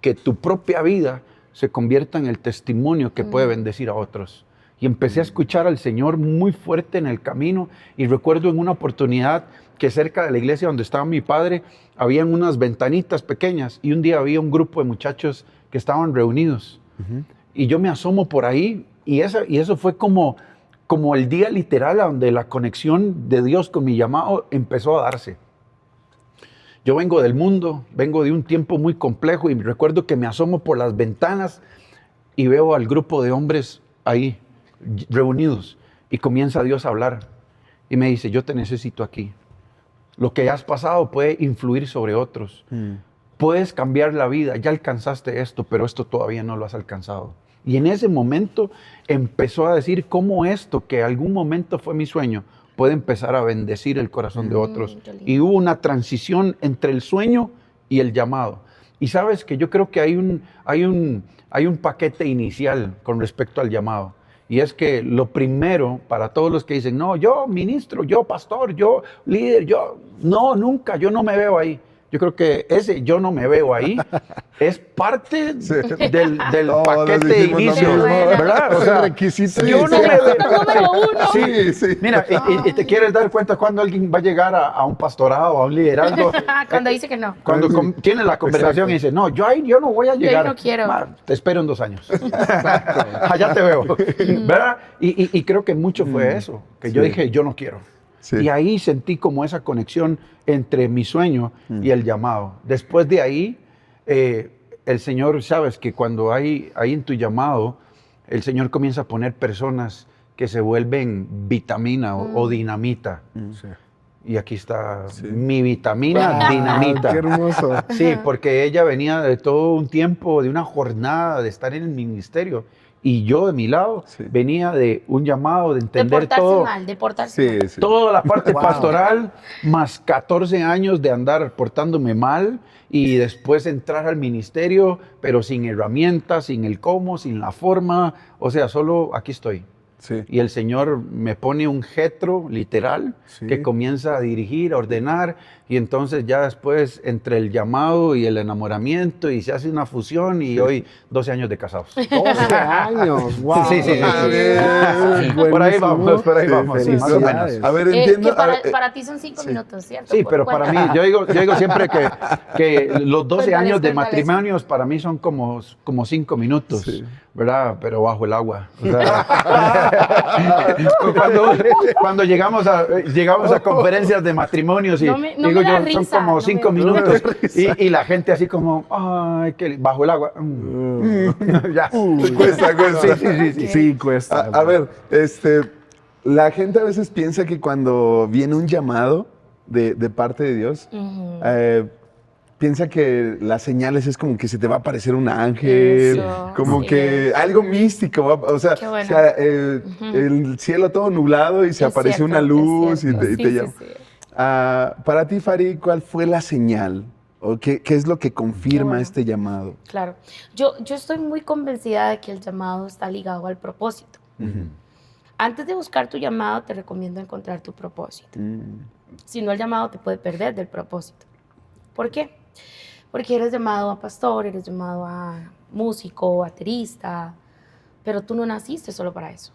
que tu propia vida se convierta en el testimonio que puede bendecir a otros. Y empecé a escuchar al Señor muy fuerte en el camino. Y recuerdo en una oportunidad que cerca de la iglesia donde estaba mi padre, habían unas ventanitas pequeñas y un día había un grupo de muchachos que estaban reunidos. Y yo me asomo por ahí y eso fue como el día literal donde la conexión de Dios con mi llamado empezó a darse. Yo vengo del mundo, vengo de un tiempo muy complejo y recuerdo que me asomo por las ventanas y veo al grupo de hombres ahí reunidos y comienza Dios a hablar y me dice, yo te necesito aquí. Lo que has pasado puede influir sobre otros. Puedes cambiar la vida, ya alcanzaste esto, pero esto todavía no lo has alcanzado. Y en ese momento empezó a decir cómo esto, que algún momento fue mi sueño, puede empezar a bendecir el corazón de otros. Y hubo una transición entre el sueño y el llamado. Y sabes que yo creo que hay un paquete inicial con respecto al llamado. Y es que lo primero para todos los que dicen, no, yo ministro, yo pastor, yo líder, no, nunca, yo no me veo ahí. Yo creo que ese yo no me veo ahí es parte del paquete de inicio, ¿verdad? O sea, requisito. Yo no me veo. Sí, sí. Mira, y te quieres dar cuenta cuando alguien va a llegar a un pastorado, a un liderazgo. Cuando dice que no. Cuando tiene la conversación y dice, no, yo no voy a llegar. Yo no quiero. Te espero en 2 años. Allá te veo. ¿Verdad? Y creo que mucho fue eso, que yo dije, yo no quiero. Sí. Y ahí sentí como esa conexión entre mi sueño y el llamado. Después de ahí, el Señor, sabes que cuando hay en tu llamado, el Señor comienza a poner personas que se vuelven vitamina o dinamita. Sí. Y aquí está mi vitamina, dinamita. ¡Qué hermoso! Sí, porque ella venía de todo un tiempo, de una jornada, de estar en el ministerio. Y yo, de mi lado, venía de un llamado, de entender todo. De portarse mal. Toda la parte pastoral, más 14 años de andar portándome mal y después entrar al ministerio, pero sin herramientas, sin el cómo, sin la forma. O sea, solo aquí estoy. Sí. Y el Señor me pone un Jetro, literal, que comienza a dirigir, a ordenar, y entonces ya después entre el llamado y el enamoramiento, y se hace una fusión, y hoy 12 años de casados. 12 años, wow. Sí. Por ahí vamos, sí, más o menos. A ver, entiendo. Para ti son 5 minutos, ¿cierto? Sí, pero para mí, yo digo siempre que los 12 años de matrimonios para mí son como 5 minutos, ¿verdad? Pero bajo el agua. O sea, cuando llegamos a conferencias de matrimonios y digo yo, son como 5 minutos y la gente así como, ay, que bajo el agua. Ya. Cuesta. Sí, cuesta. A ver, la gente a veces piensa que cuando viene un llamado de parte de Dios, piensa que las señales es como que se te va a aparecer un ángel, como que algo místico, o sea, el cielo todo nublado y se apareció una luz y te llama. Para ti, Fari, ¿cuál fue la señal? ¿O qué es lo que confirma este llamado? Claro, yo estoy muy convencida de que el llamado está ligado al propósito. Antes de buscar tu llamado, te recomiendo encontrar tu propósito. Si no, el llamado te puede perder del propósito. ¿Por qué? Porque eres llamado a pastor, eres llamado a músico, baterista, pero tú no naciste solo para eso.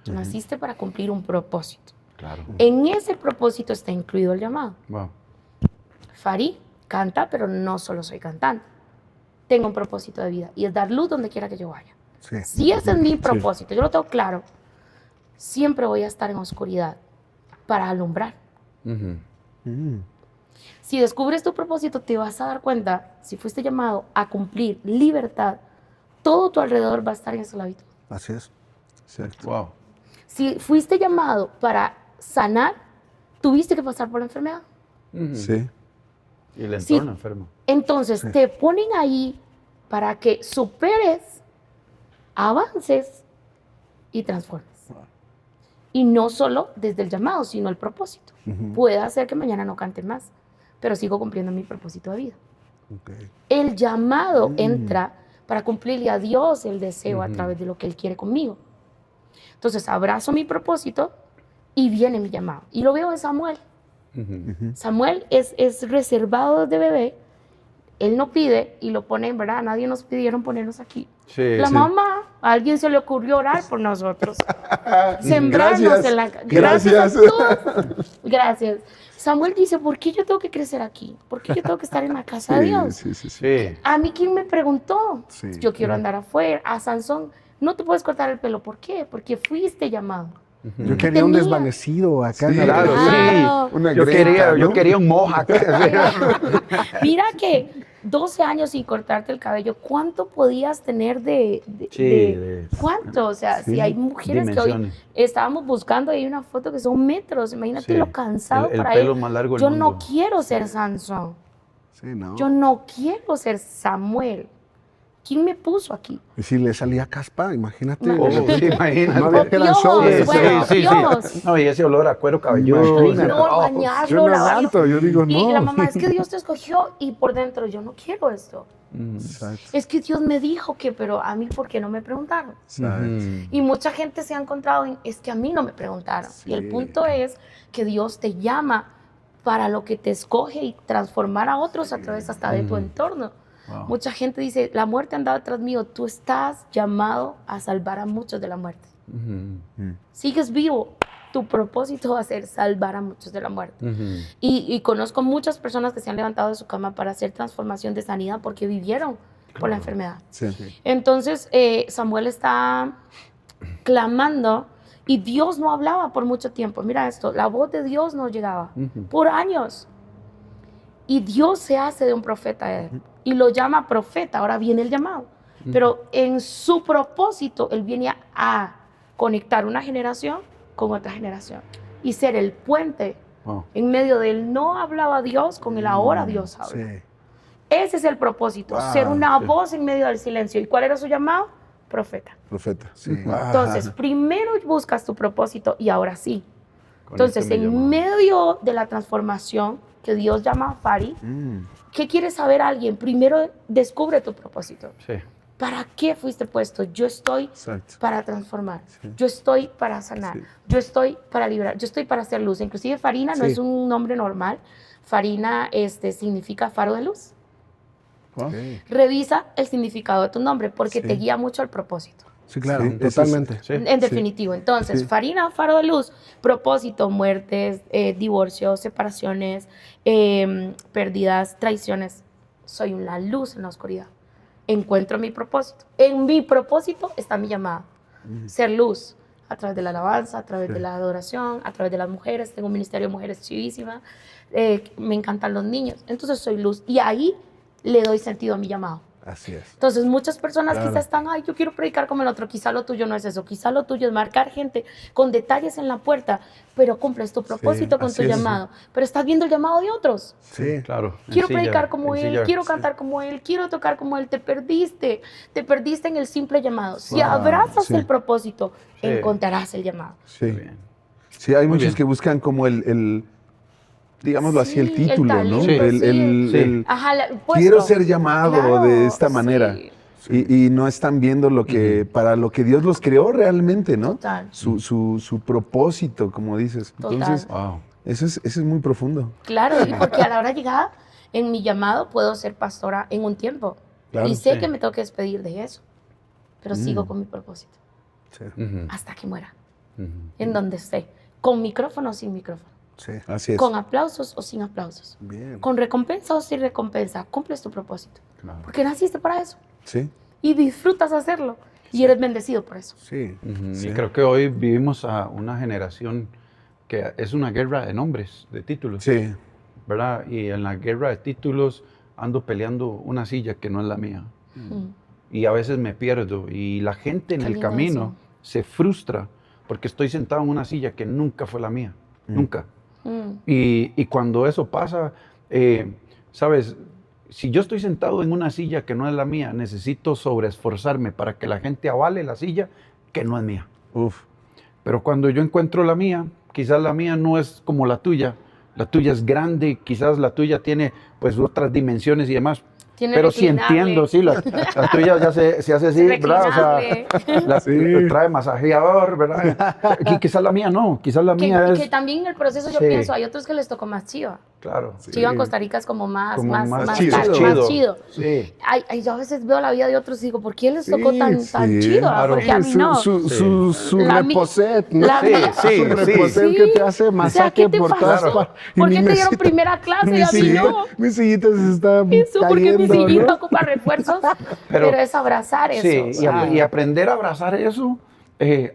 Tú naciste para cumplir un propósito. Claro. En ese propósito está incluido el llamado. Wow. Fari canta, pero no solo soy cantante. Tengo un propósito de vida y es dar luz donde quiera que yo vaya. Si ese es mi propósito, yo lo tengo claro, siempre voy a estar en oscuridad para alumbrar. Si descubres tu propósito, te vas a dar cuenta, si fuiste llamado a cumplir libertad, todo tu alrededor va a estar en esclavitud. Así es. Cierto. Wow. Si fuiste llamado para sanar, tuviste que pasar por la enfermedad. Sí. Y el entorno enfermo. Entonces, te ponen ahí para que superes, avances y transformes. Y no solo desde el llamado, sino el propósito. Puede hacer que mañana no cante más, pero sigo cumpliendo mi propósito de vida. El llamado entra para cumplirle a Dios el deseo a través de lo que Él quiere conmigo. Entonces, abrazo mi propósito y viene mi llamado. Y lo veo en Samuel. Samuel es reservado desde bebé. Él no pide y lo pone, ¿verdad? Nadie nos pidieron ponernos aquí. La mamá, a alguien se le ocurrió orar por nosotros. Sembrarnos en la casa. Gracias a todos. Gracias. Samuel dice, ¿por qué yo tengo que crecer aquí? ¿Por qué yo tengo que estar en la casa de Dios? A mí, ¿quién me preguntó? Yo quiero andar afuera. A Sansón, no te puedes cortar el pelo. ¿Por qué? Porque fuiste llamado. Yo quería un desvanecido acá. Yo quería un mohawk. Mira que 12 años sin cortarte el cabello, ¿cuánto podías tener ¿cuánto? O sea, si hay mujeres que hoy estábamos buscando, hay una foto que son metros, imagínate lo cansado el para pelo él. Más largo Yo del no mundo. quiero ser Sansón. Yo no quiero ser Samuel. ¿Quién me puso aquí? Y si le salía caspa, imagínate. Sí, imagínate. No había que eran Piojos, showers. bueno, piojos. No, y ese olor a cuero cabelludo. Ay, Yo no, Yo bañarlo, no lavarlo. aguanto, yo digo, Y la no. mamá, es que Dios te escogió y por dentro, yo no quiero esto. Exacto. Es que Dios me dijo que, pero a mí, ¿por qué no me preguntaron? Y mucha gente se ha encontrado en, es que a mí no me preguntaron. Sí. Y el punto es que Dios te llama para lo que te escoge y transformar a otros a través hasta de tu entorno. Wow. Mucha gente dice, la muerte ha andado detrás mío. Tú estás llamado a salvar a muchos de la muerte. Sigues vivo. Tu propósito va a ser salvar a muchos de la muerte. Y conozco muchas personas que se han levantado de su cama para hacer transformación de sanidad porque vivieron por la enfermedad. Sí. Entonces, Samuel está clamando y Dios no hablaba por mucho tiempo. Mira esto, la voz de Dios no llegaba por años. Y Dios se hace de un profeta y lo llama profeta. Ahora viene el llamado. Pero en su propósito, él viene a conectar una generación con otra generación y ser el puente en medio del no hablaba Dios con el ahora Dios habla. Sí. Ese es el propósito, Wow, ser una voz en medio del silencio. ¿Y cuál era su llamado? Profeta. Profeta. Sí. Entonces, primero buscas tu propósito y ahora sí. Entonces, Conéctame, en llamado. medio de la transformación que Dios llama a Fari, ¿qué quiere saber alguien? Primero descubre tu propósito. Sí. ¿Para qué fuiste puesto? Yo estoy Exacto. para transformar. Yo estoy para sanar. Sí. Yo estoy para liberar. Yo estoy para hacer luz. Inclusive Farina no Sí. es un nombre normal. Farina significa faro de luz. Sí. Revisa el significado de tu nombre porque Sí. te guía mucho al propósito. Sí, claro, Sí, eso es- totalmente. Sí. En definitivo. Entonces, Sí. Farina, faro de luz, propósito, muertes, divorcios, separaciones, pérdidas, traiciones. Soy una luz en la oscuridad. Encuentro mi propósito. En mi propósito está mi llamada. Ser luz a través de la alabanza, a través de la adoración, a través de las mujeres. Tengo un ministerio de mujeres chivísima. Me encantan los niños. Entonces soy luz. Y ahí le doy sentido a mi llamado. Así es. Entonces muchas personas Claro. quizás están, ay, yo quiero predicar como el otro. Quizá lo tuyo no es eso. Quizá lo tuyo es marcar gente con detalles en la puerta, pero cumples tu propósito con así tu es. llamado. Pero estás viendo el llamado de otros. Sí. Claro. Quiero En silla- predicar como en él, silla- quiero cantar como él, quiero tocar como él. Te perdiste en el simple llamado. Si Wow, abrazas sí. el propósito, Sí. encontrarás el llamado. Sí. Bien. Sí, hay Muy muchos bien. que buscan como digámoslo así, el Sí, título, el ¿no? talento, sí. Sí. Ajá, Quiero ser llamado Claro, de esta sí. manera. Y no están viendo lo que, para lo que Dios los creó realmente, ¿no? Total. Su propósito, como dices. Total. Entonces, Wow. eso es muy profundo. Claro, y porque a la hora llegada, en mi llamado, puedo ser pastora en un tiempo. Claro, y sé sí. que me tengo que despedir de eso. Pero sigo con mi propósito. Sí. Ujú. Hasta que muera. Ujú. En donde esté. Con micrófono o sin micrófono. Sí. Así es. Con aplausos o sin aplausos. Bien. Con recompensa o sin recompensa. Cumples tu propósito. Claro. Porque naciste para eso. Sí. Y disfrutas hacerlo. Y eres bendecido por eso. Sí. Ujú. Sí. Y creo que hoy vivimos a una generación que es una guerra de nombres, de títulos, Sí. ¿verdad? Y en la guerra de títulos ando peleando una silla que no es la mía. Mm. Y a veces me pierdo. Y la gente en Qué el lindo camino eso. se frustra porque estoy sentado en una silla que nunca fue la mía. Nunca. Mm. Y cuando eso pasa, ¿sabes? Si yo estoy sentado en una silla que no es la mía, necesito sobreesforzarme para que la gente avale la silla que no es mía. Uf. Pero cuando yo encuentro la mía, quizás la mía no es como la tuya es grande, quizás la tuya tiene pues otras dimensiones y demás. Tiene Pero sí reclinable. entiendo, sí, la tuya ya se hace así, ¿verdad? O sea, Reclinable. trae masajeador, ¿verdad? Quizás la mía no, quizás la Que, mía es... que también en el proceso yo Sí. pienso, hay otros que les tocó más chiva. Claro. Chiva en Costa Rica es como más chido. más chido. Sí. Yo a veces veo la vida de otros y digo, ¿por qué les tocó Sí, tan sí, chido? claro. Porque a mí Su, no. su La mi- reposet, ¿no? la mi- Su reposet que te hace masaje ¿qué te por pasó? todas partes. Y ¿Por mi qué te dieron mesita- primera clase y a mí sillita- no? Mi sillita se está Eso, porque mi cayendo, sillita ¿no? ocupa refuerzos, pero es abrazar eso. Sí, y aprender a abrazar eso,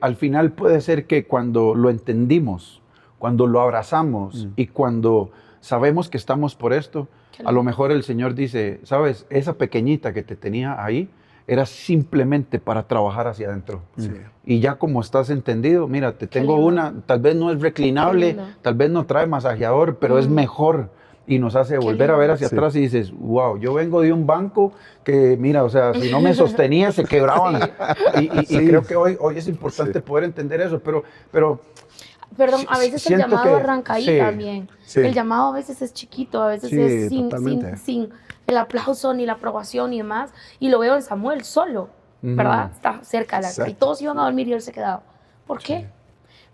al final puede ser que cuando lo entendimos, cuando lo abrazamos y cuando sabemos que estamos por esto, Qué a lo mejor el Señor dice, sabes, esa pequeñita que te tenía ahí era simplemente para trabajar hacia adentro. Sí. Y ya como estás entendido, mira, te tengo lindo. una, tal vez no es reclinable, Qué lindo. tal vez no trae masajeador, pero es mejor. y nos hace volver a ver hacia atrás y dices, wow, yo vengo de un banco que, mira, o sea, si no me sostenía, se quebraban. Y creo que hoy es importante poder entender eso, pero Perdón, a veces el llamado arranca ahí también. Sí. El llamado a veces es chiquito, a veces es sin el aplauso ni la aprobación y demás. Y lo veo en Samuel solo, ¿verdad? Está cerca del arca. Y todos iban a dormir y él se quedaba. ¿Por qué?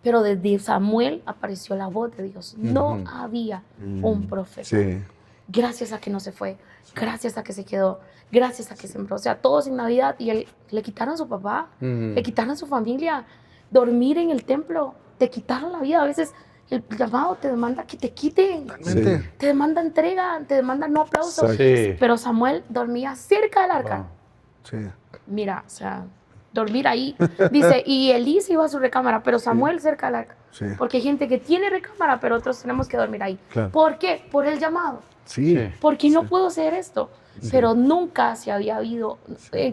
Pero desde Samuel apareció la voz de Dios. No había un profeta. Sí. Gracias a que no se fue, gracias a que se quedó, gracias a que sembró. O sea, todos en Navidad y él, le quitaron a su papá, le quitaron a su familia, dormir en el templo. Te quitaron la vida. A veces el llamado te demanda que te quiten. Sí. Te demanda entrega, te demanda no aplauso. Sí. Pero Samuel dormía cerca del arca. Wow. Sí. Mira, o sea, dormir ahí. Dice, y Elí se iba a su recámara, pero Samuel cerca del arca. Sí. Porque hay gente que tiene recámara, pero otros tenemos que dormir ahí. Claro. ¿Por qué? Por el llamado. Sí. Porque no puedo hacer esto. Pero nunca se había habido, en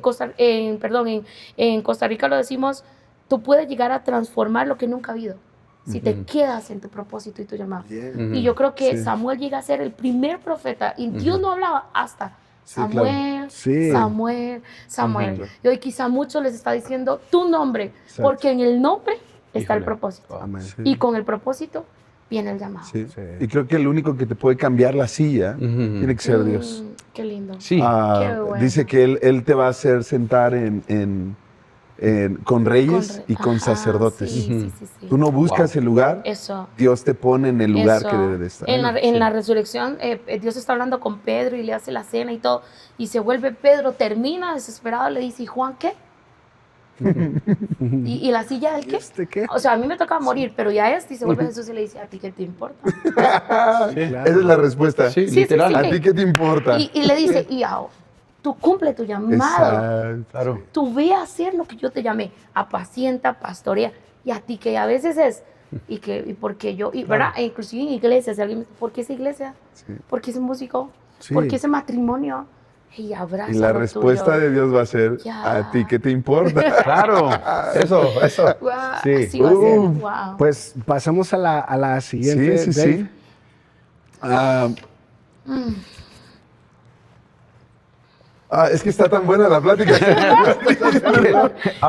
Costa Rica lo decimos, tú puedes llegar a transformar lo que nunca ha habido si te quedas en tu propósito y tu llamado. Y yo creo que Samuel llega a ser el primer profeta y Dios no hablaba hasta Samuel, claro. Sí. Samuel. Y hoy quizá muchos les está diciendo tu nombre, porque en el nombre está el propósito. Amén. Y con el propósito viene el llamado. Sí. Y creo que el único que te puede cambiar la silla tiene que ser Dios. Qué lindo. Sí. Qué bueno. Dice que él te va a hacer sentar con reyes y con sacerdotes. Sí. Tú no buscas el lugar, Eso. Dios te pone en el lugar Eso. que debe de estar. En la resurrección, Dios está hablando con Pedro y le hace la cena y todo. Y se vuelve Pedro, termina desesperado, le dice, ¿y Juan qué? ¿Y la silla del qué? ¿Este qué? O sea, a mí me tocaba morir, pero ya y se vuelve Jesús y le dice, ¿a ti qué te importa? Esa es la respuesta. Sí, Sí, literal. sí, ¿A ti qué te importa? Y le dice, tú cumple tu llamado. Exacto. Claro. Tú ve a hacer lo que yo te llamé, apacienta, pastorea, y a ti que a veces es, y porque yo, ¿verdad? E inclusive en iglesias, si alguien me dice, ¿por qué esa iglesia? Sí. ¿Por qué ese músico? Sí. ¿Por qué ese matrimonio? Y abraza Y la lo respuesta tuyo. de Dios va a ser, Ya. ¿a ti qué te importa? Claro. Eso. Guau, Sí. así va a ser. Wow. Pues pasemos a la siguiente. Sí. Dave. Es que está tan buena la plática.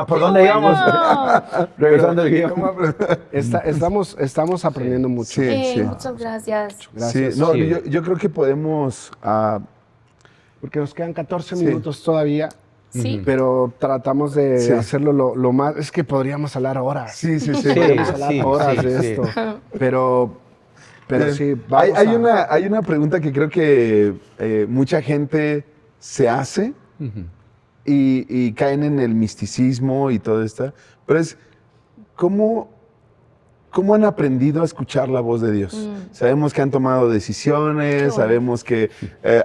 ¿Por dónde íbamos? Revisando el guión. Estamos aprendiendo mucho. Sí. Muchas gracias. Gracias. Sí, no, Sí. yo creo que podemos... Porque nos quedan 14 Sí. minutos todavía, Sí. pero tratamos de Sí. hacerlo lo más... Es que podríamos hablar horas. sí. Podríamos hablar sí, horas sí, de sí. esto. Pero sí, hay, vamos hay una pregunta que creo que mucha gente se hace y caen en el misticismo y todo esto, pero es ¿cómo han aprendido a escuchar la voz de Dios? Sabemos que han tomado decisiones, Qué bueno. sabemos que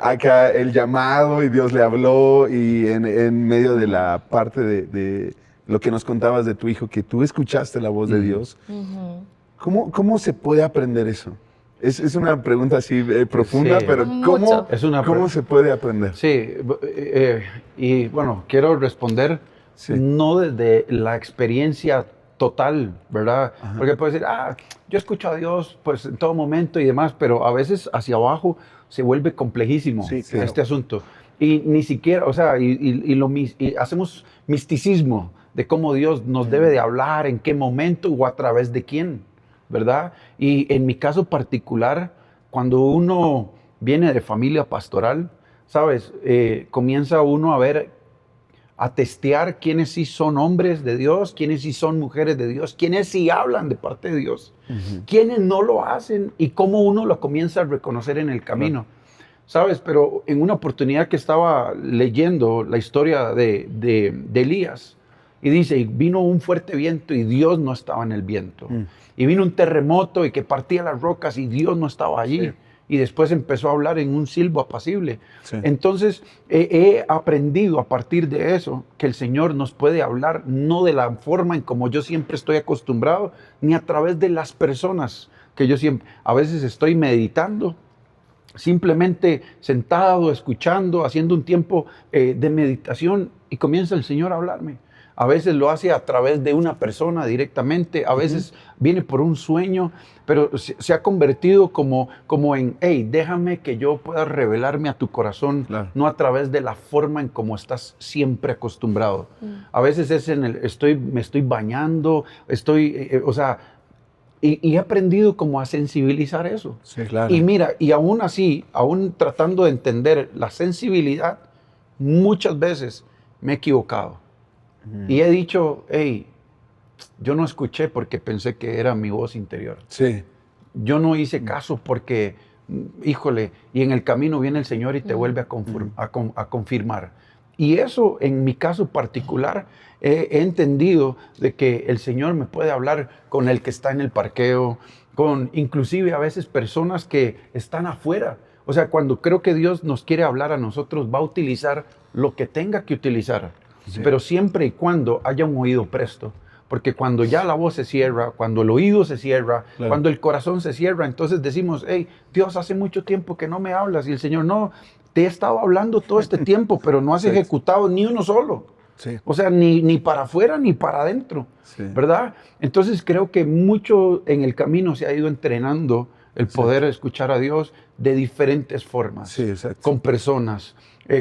acá el llamado y Dios le habló y en medio de la parte de lo que nos contabas de tu hijo, que tú escuchaste la voz de Dios. ¿Cómo se puede aprender eso? Es una pregunta así profunda, Sí. pero Mucho. ¿cómo se puede aprender? Sí, y bueno, quiero responder Sí. no desde la experiencia total, ¿verdad? Porque puedes decir, yo escucho a Dios pues en todo momento y demás, pero a veces hacia abajo se vuelve complejísimo Sí, claro. este asunto. Y ni siquiera, o sea, y hacemos misticismo de cómo Dios nos debe de hablar, en qué momento o a través de quién, ¿verdad? Y en mi caso particular, cuando uno viene de familia pastoral, ¿sabes? Comienza uno a testear quiénes sí son hombres de Dios, quiénes sí son mujeres de Dios, quiénes sí hablan de parte de Dios, quiénes no lo hacen y cómo uno lo comienza a reconocer en el camino. ¿Sabes? Pero en una oportunidad que estaba leyendo la historia de Elías, y dice, y vino un fuerte viento y Dios no estaba en el viento. Y vino un terremoto y que partía las rocas y Dios no estaba allí. Sí. Y después empezó a hablar en un silbo apacible. Sí. Entonces he aprendido a partir de eso que el Señor nos puede hablar no de la forma en como yo siempre estoy acostumbrado, ni a través de las personas que yo siempre, a veces estoy meditando, simplemente sentado, escuchando, haciendo un tiempo de meditación y comienza el Señor a hablarme a veces lo hace a través de una persona directamente, a veces viene por un sueño, pero se ha convertido como en, hey, déjame que yo pueda revelarme a tu corazón, Claro. no a través de la forma en cómo estás siempre acostumbrado. A veces es me estoy bañando, o sea, y he aprendido como a sensibilizar eso. Sí, claro. Y mira, y aún así, aún tratando de entender la sensibilidad, muchas veces me he equivocado. Y he dicho, hey, yo no escuché porque pensé que era mi voz interior. Sí. Yo no hice caso porque, híjole, y en el camino viene el Señor y te vuelve a confirmar. Y eso, en mi caso particular, he entendido de que el Señor me puede hablar con el que está en el parqueo, con inclusive a veces personas que están afuera. O sea, cuando creo que Dios nos quiere hablar a nosotros, va a utilizar lo que tenga que utilizar, pero siempre y cuando haya un oído presto. Porque cuando ya la voz se cierra, cuando el oído se cierra, Claro. cuando el corazón se cierra, entonces decimos, hey, Dios, hace mucho tiempo que no me hablas. Y el Señor, no, te he estado hablando todo este tiempo, pero no has ejecutado ni uno solo. Sí. O sea, ni para afuera ni para adentro, Sí. ¿verdad? Entonces creo que mucho en el camino se ha ido entrenando el poder escuchar a Dios de diferentes formas. Sí, exacto. Con personas,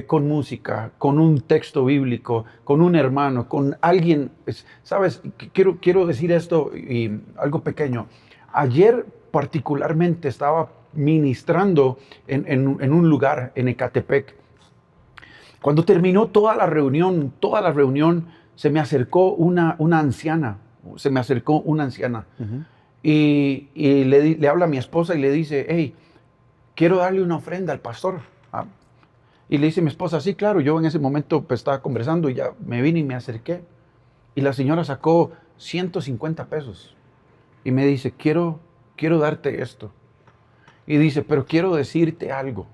con música, con un texto bíblico, con un hermano, con alguien. ¿Sabes? Quiero decir esto y algo pequeño. Ayer particularmente estaba ministrando en un lugar en Ecatepec. Cuando terminó toda la reunión, se me acercó una anciana. Y le habla a mi esposa y le dice, hey, quiero darle una ofrenda al pastor. Y le dice mi esposa, sí, claro. Yo en ese momento pues, estaba conversando y ya me vine y me acerqué. Y la señora sacó 150 pesos. Y me dice, quiero darte esto. Y dice, pero quiero decirte algo.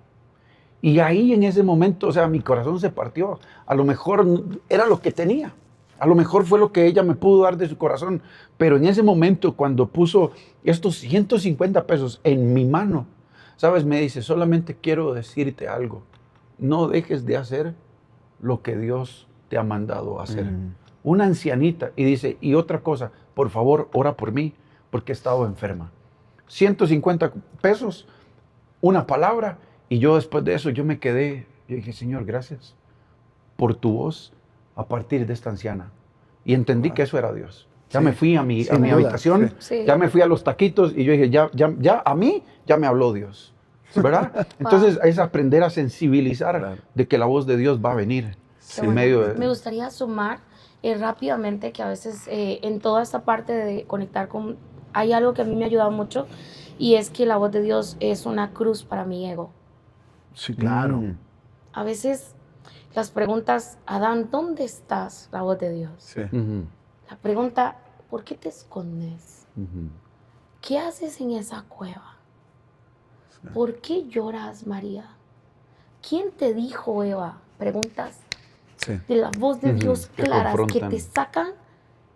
Y ahí en ese momento, o sea, mi corazón se partió. A lo mejor era lo que tenía. A lo mejor fue lo que ella me pudo dar de su corazón. Pero en ese momento, cuando puso estos 150 pesos en mi mano, ¿sabes? Me dice, solamente quiero decirte algo. No dejes de hacer lo que Dios te ha mandado a hacer. Una ancianita. Y dice, y otra cosa, por favor, ora por mí, porque he estado enferma. 150 pesos, una palabra. Y yo después de eso, yo me quedé, yo dije, Señor, gracias por tu voz a partir de esta anciana. Y entendí que eso era Dios. Ya me fui a mi habitación, ya me fui a los taquitos y yo dije, ya a mí ya me habló Dios. ¿Verdad? Entonces es aprender a sensibilizar de que la voz de Dios va a venir en medio de... Me gustaría sumar rápidamente que a veces en toda esta parte de conectar con... Hay algo que a mí me ha ayudado mucho y es que la voz de Dios es una cruz para mi ego. Sí, claro. A veces las preguntas, Adán, ¿dónde estás? La voz de Dios. Sí. La pregunta, ¿por qué te escondes? ¿Qué haces en esa cueva? ¿Por qué lloras, María? ¿Quién te dijo, Eva? Preguntas de la voz de Dios claras que te sacan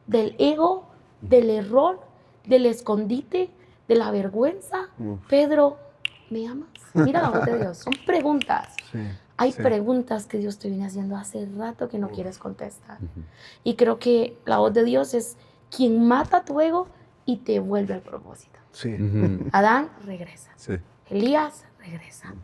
del ego, del error, del escondite, de la vergüenza. Pedro, ¿me amas? Mira la voz de Dios. Son preguntas. Hay preguntas que Dios te viene haciendo hace rato que no quieres contestar. Y creo que la voz de Dios es quien mata tu ego y te vuelve al propósito. Adán regresa. Elías regresa.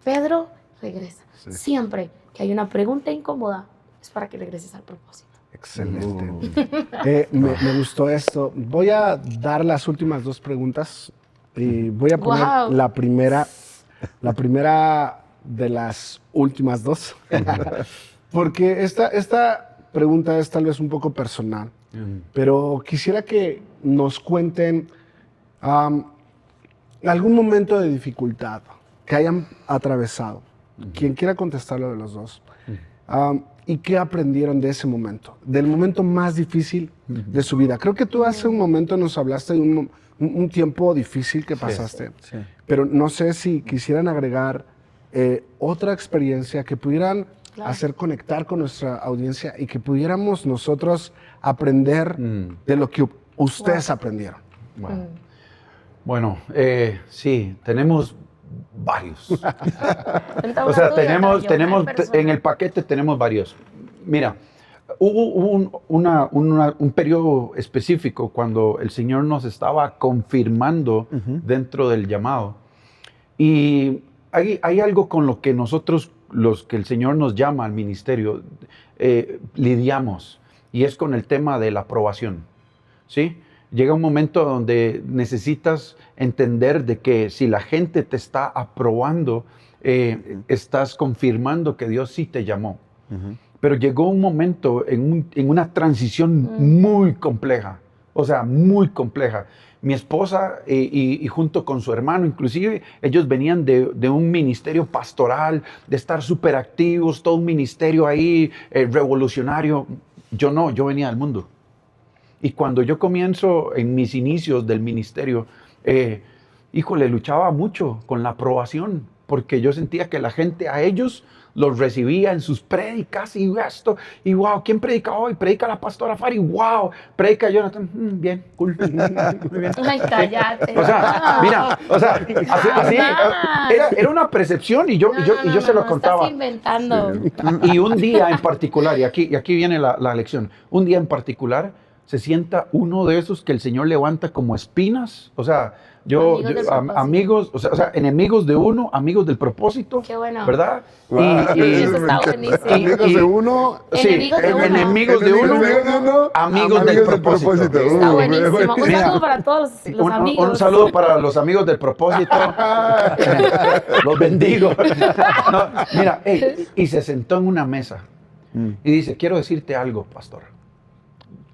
Pedro regresa. Siempre que hay una pregunta incómoda es para que regreses al propósito. Excelente. Me gustó esto. Voy a dar las últimas dos preguntas y voy a poner la primera de las últimas dos. Porque esta pregunta es tal vez un poco personal, pero quisiera que nos cuenten algún momento de dificultad que hayan atravesado. Quien quiera contestarlo de los dos. ¿Y qué aprendieron de ese momento? Del momento más difícil de su vida. Creo que tú hace un momento nos hablaste de un tiempo difícil que pasaste. Pero no sé si quisieran agregar otra experiencia que pudieran hacer conectar con nuestra audiencia y que pudiéramos nosotros aprender de lo que ustedes aprendieron. Bueno, sí, tenemos varios. O sea, tenemos en el paquete tenemos varios. Mira, hubo un periodo específico cuando el Señor nos estaba confirmando dentro del llamado. Y hay algo con lo que nosotros, los que el Señor nos llama al ministerio, lidiamos, y es con el tema de la aprobación, ¿sí? Llega un momento donde necesitas entender de que si la gente te está aprobando, estás confirmando que Dios sí te llamó. Pero llegó un momento en una transición muy compleja, o sea, muy compleja. Mi esposa y junto con su hermano, inclusive, ellos venían de un ministerio pastoral, de estar súper activos, todo un ministerio ahí revolucionario. Yo no, yo venía del mundo. Y cuando yo comienzo en mis inicios del ministerio, híjole, luchaba mucho con la aprobación, porque yo sentía que la gente a ellos los recibía en sus prédicas y esto, y wow, ¿quién predica hoy? Predica la pastora Fari, wow, predica Jonathan, bien, cool, muy bien. Ay, cállate. O sea, mira, o sea, así era una percepción y yo se lo contaba. Estás inventando. Y un día en particular, y aquí viene la lección, un día en particular se sienta uno de esos que el Señor levanta como espinas, o sea, amigos, o sea, enemigos de uno, amigos del propósito. Qué bueno. ¿Verdad? Wow. Y eso está buenísimo. Amigos de uno. Sí, enemigos de uno, amigos del propósito. Está buenísimo. Un Mira, saludo para todos los amigos. Un saludo para los amigos del propósito. Los bendigo. No, mira, y se sentó en una mesa y dice, quiero decirte algo, pastor.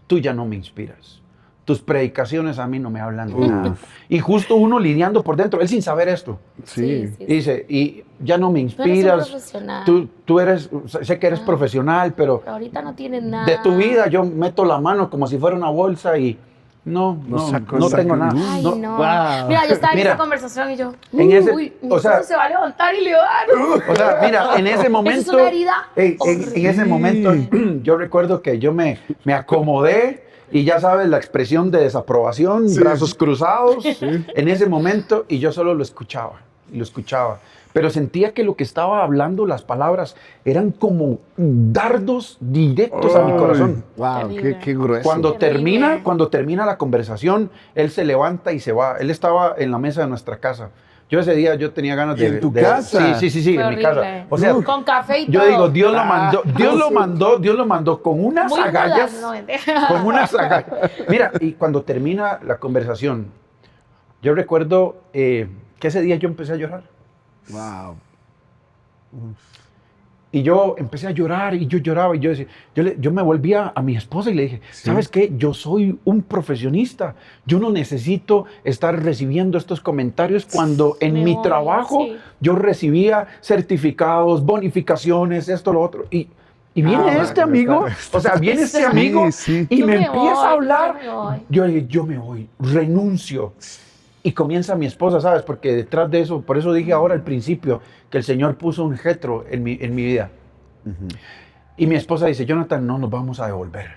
Tú ya no me inspiras. Tus predicaciones a mí no me hablan de nada. Y justo uno lidiando por dentro, él sin saber esto. Sí. Y dice, y ya no me inspiras. Tú eres un profesional. Tú eres, sé que eres profesional, pero ahorita no tienes nada. de tu vida yo meto la mano como si fuera una bolsa y no tengo nada. Ay, No. no. Wow. Mira, yo estaba en Mira, esa conversación y yo, en ese- mi o sea- esposo se va a levantar y le va a dar. O sea, mira, en ese momento, es una herida en ese momento, yo recuerdo que yo me acomodé y ya sabes la expresión de desaprobación, brazos cruzados, en ese momento, y yo solo lo escuchaba. Pero sentía que lo que estaba hablando, las palabras, eran como dardos directos a mi corazón. Wow, Terrible. qué grueso. Cuando Terrible. termina la conversación, él se levanta y se va. Él estaba en la mesa de nuestra casa. Yo ese día yo tenía ganas ¿Y en tu casa? Sí, Fue en mi horrible. casa. O sea, Con café y yo todo. digo, Dios lo mandó con unas Muy agallas. mudas, no, Con unas agallas. Mira, y cuando termina la conversación, yo recuerdo que ese día yo empecé a llorar. Wow. Y yo empecé a llorar y yo lloraba y yo decía, yo me volvía a mi esposa y le dije, ¿sabes qué? Yo soy un profesionista. Yo no necesito estar recibiendo estos comentarios cuando en Me mi voy, trabajo sí. yo recibía certificados, bonificaciones, esto, lo otro. Y viene este amigo, o sea, viene este amigo y Yo me me empieza voy, a hablar. yo me voy. Yo le dije, yo me voy, renuncio. Y comienza mi esposa, ¿sabes? Porque detrás de eso, por eso dije ahora al principio que el Señor puso un jetro en mi vida. Y mi esposa dice, Jonathan, no nos vamos a devolver.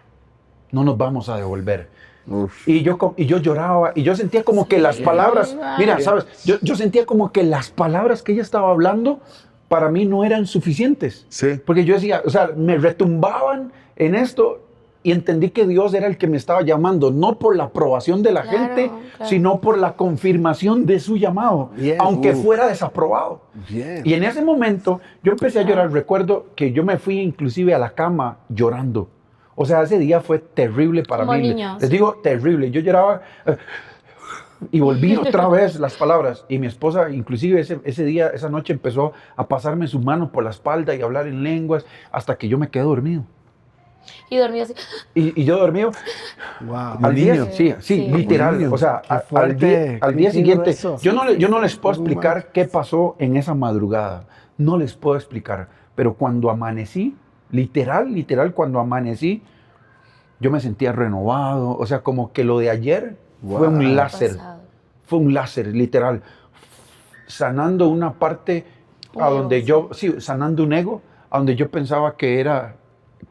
No nos vamos a devolver. Uf. Y yo lloraba y yo sentía como que las palabras, mira, ¿sabes? Yo sentía como que las palabras que ella estaba hablando para mí no eran suficientes. Sí. Porque yo decía, o sea, me retumbaban en esto y entendí que Dios era el que me estaba llamando, no por la aprobación de la Claro, gente, claro. sino por la confirmación de su llamado, Bien. aunque fuera desaprobado. Bien. Y en ese momento yo empecé a llorar. Recuerdo que yo me fui inclusive a la cama llorando. O sea, ese día fue terrible para Como mí. niños. Les digo, terrible. Yo lloraba y volví otra vez las palabras. Y mi esposa, inclusive ese día, esa noche, empezó a pasarme su mano por la espalda y a hablar en lenguas hasta que yo me quedé dormido. Y dormí así. Y yo dormido. Wow. Al día, Niño. sí, Sí. literal. Niño. O sea, Qué al fuerte, día qué siguiente, grueso. yo no les puedo explicar qué pasó en esa madrugada. No les puedo explicar. Pero cuando amanecí, literal, cuando amanecí, yo me sentía renovado. O sea, como que lo de ayer fue Wow. un láser. Pasado. Fue un láser, literal. Sanando una parte Un a ego, donde sí. yo, sí, sanando un ego, a donde yo pensaba que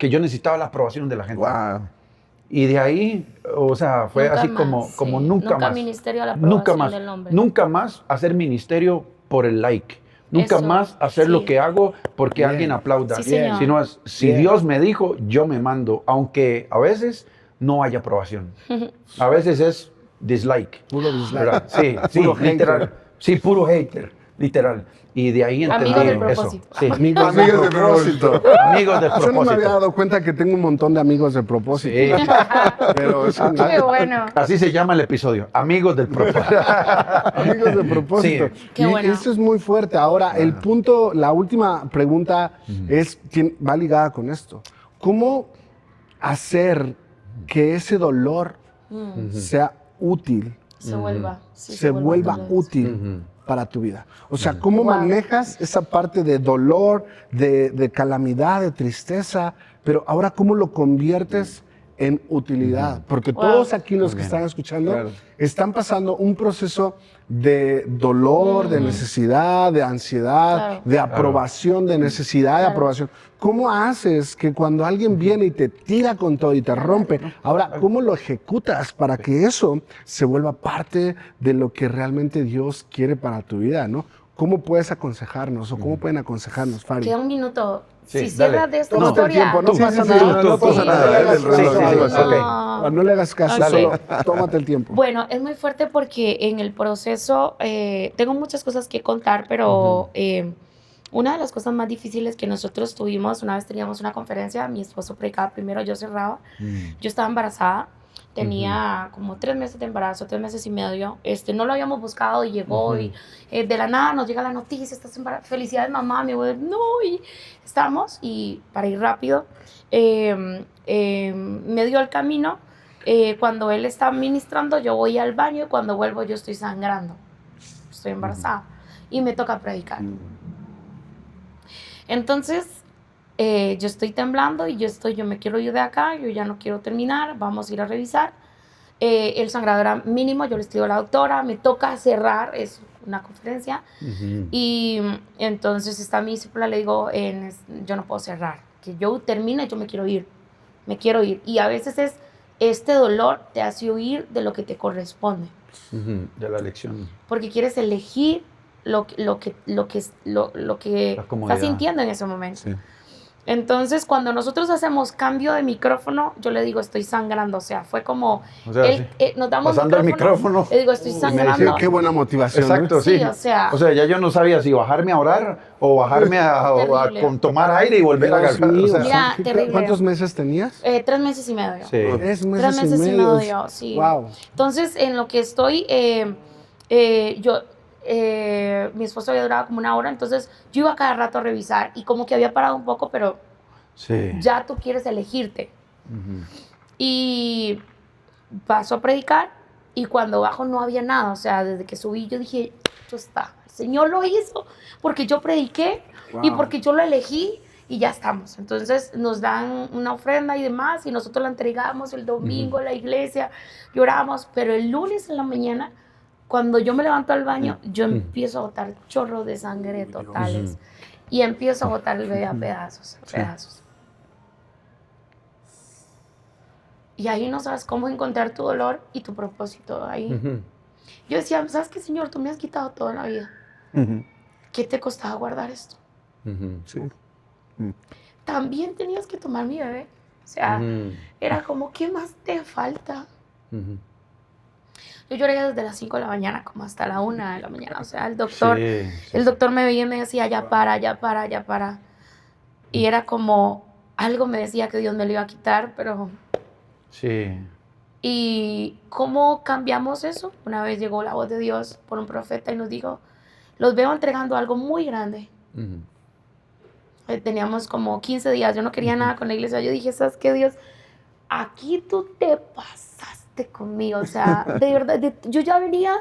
yo necesitaba la aprobación de la gente. Wow. Y de ahí, o sea, fue Nunca así más, como sí. nunca Nunca más. ministerio a la Nunca aprobación más. del hombre. Nunca más hacer ministerio por el like, Nunca Eso, más hacer sí. lo que hago porque Bien. alguien aplauda. Sí, señor. Sino es, si Bien. Dios me dijo, yo me mando, aunque a veces no haya aprobación. A veces es dislike. Puro dislike. ¿Verdad? Sí, sí, Puro literal. hater. Sí, puro hater, literal. Y de ahí entendí Amigos del eso. propósito. Sí. Amigos de Amigos de propósito. Amigos de Yo no me había propósito. dado cuenta que tengo un montón de amigos de propósito. Sí. Pero es un- Qué bueno. Así se llama el episodio, Amigos del propósito. amigos de propósito. Sí. Qué Y bueno. eso es muy fuerte. Ahora, el punto, la última pregunta va ligada con esto. ¿Cómo hacer que ese dolor sea útil, Se vuelva. Sí, se vuelva tal vez. útil para tu vida? O sea, ¿cómo Wow. manejas esa parte de dolor, de calamidad, de tristeza, pero ahora cómo lo conviertes en utilidad? Porque Wow. todos aquí los que están escuchando están pasando un proceso de dolor, de necesidad, de ansiedad, Claro. de aprobación, de necesidad de Claro. aprobación. ¿Cómo haces que cuando alguien viene y te tira con todo y te rompe, ahora cómo lo ejecutas para que eso se vuelva parte de lo que realmente Dios quiere para tu vida, ¿no? ¿Cómo puedes aconsejarnos o cómo pueden aconsejarnos, Fari? Queda un minuto. Sí, Si dale. cierras de esta Tómate el historia. tiempo, no Sí, pasa sí, nada. no pasa nada, le hagas el reloj, caso, algo algo así. así. No le hagas caso, Ok. solo tómate el tiempo. Bueno, es muy fuerte porque en el proceso tengo muchas cosas que contar, pero una de las cosas más difíciles que nosotros tuvimos, una vez teníamos una conferencia, mi esposo predicaba primero, yo cerraba, yo estaba embarazada, tenía como 3 meses de embarazo, 3 meses y medio, no lo habíamos buscado y llegó y de la nada nos llega la noticia, estás embarazada, felicidades mamá, mi abuelo, no, y estamos, y para ir rápido, me dio el camino. Cuando él está ministrando, yo voy al baño y cuando vuelvo yo estoy sangrando. Estoy embarazada. Y me toca predicar. Entonces, yo estoy temblando y yo me quiero ir de acá, yo ya no quiero terminar, vamos a ir a revisar. El sangrado era mínimo, yo le escribo a la doctora, me toca cerrar, es una conferencia. Y entonces está mi discípula, le digo, yo no puedo cerrar, que yo termine, yo me quiero ir. Y a veces este dolor te hace huir de lo que te corresponde. De la lección. Porque quieres elegir lo que La comodidad. estás sintiendo en ese momento. Sí. Entonces, cuando nosotros hacemos cambio de micrófono, yo le digo, estoy sangrando. O sea, fue como, O sea, sí. nos damos Pasando el micrófono. le digo, estoy Qué, sangrando. qué buena motivación. Exacto, Sí, sí. o sea. ya yo no sabía si bajarme a orar o bajarme Terrible. tomar aire y volver a Dios agarrar. mío, O sea, Mira, ¿qué- terrible. ¿Cuántos meses tenías? 3 meses y medio. sí. 3 3 meses y medio. sí. Wow. Entonces, en lo que estoy, mi esposo había durado como 1 hora, entonces yo iba cada rato a revisar y como que había parado un poco, pero Sí. ya tú quieres elegirte. Y paso a predicar y cuando bajo no había nada, o sea, desde que subí yo dije, esto está, el Señor lo hizo, porque yo prediqué y Wow. porque yo lo elegí y ya estamos. Entonces nos dan una ofrenda y demás y nosotros la entregamos el domingo a la iglesia, lloramos, pero el lunes en la mañana, cuando yo me levanto al baño, yo empiezo a botar chorros de sangre totales y empiezo a botar el bebé a pedazos, a pedazos. Y ahí no sabes cómo encontrar tu dolor y tu propósito ahí. Yo decía, ¿sabes qué, Señor? Tú me has quitado toda la vida. ¿Qué te costaba guardar esto? Sí. También tenías que tomar mi bebé. O sea, era como, ¿qué más te falta? Yo lloré desde las 5 de la mañana como hasta la 1 de la mañana. O sea, el doctor me veía y me decía, ya para, ya para, ya para. Y era como, algo me decía que Dios me lo iba a quitar, pero... Sí. ¿Y cómo cambiamos eso? Una vez llegó la voz de Dios por un profeta y nos dijo, los veo entregando algo muy grande. Teníamos como 15 días, yo no quería nada con la iglesia. Yo dije, ¿sabes qué, Dios? Aquí tú te pasaste conmigo. O sea, de verdad, yo ya venía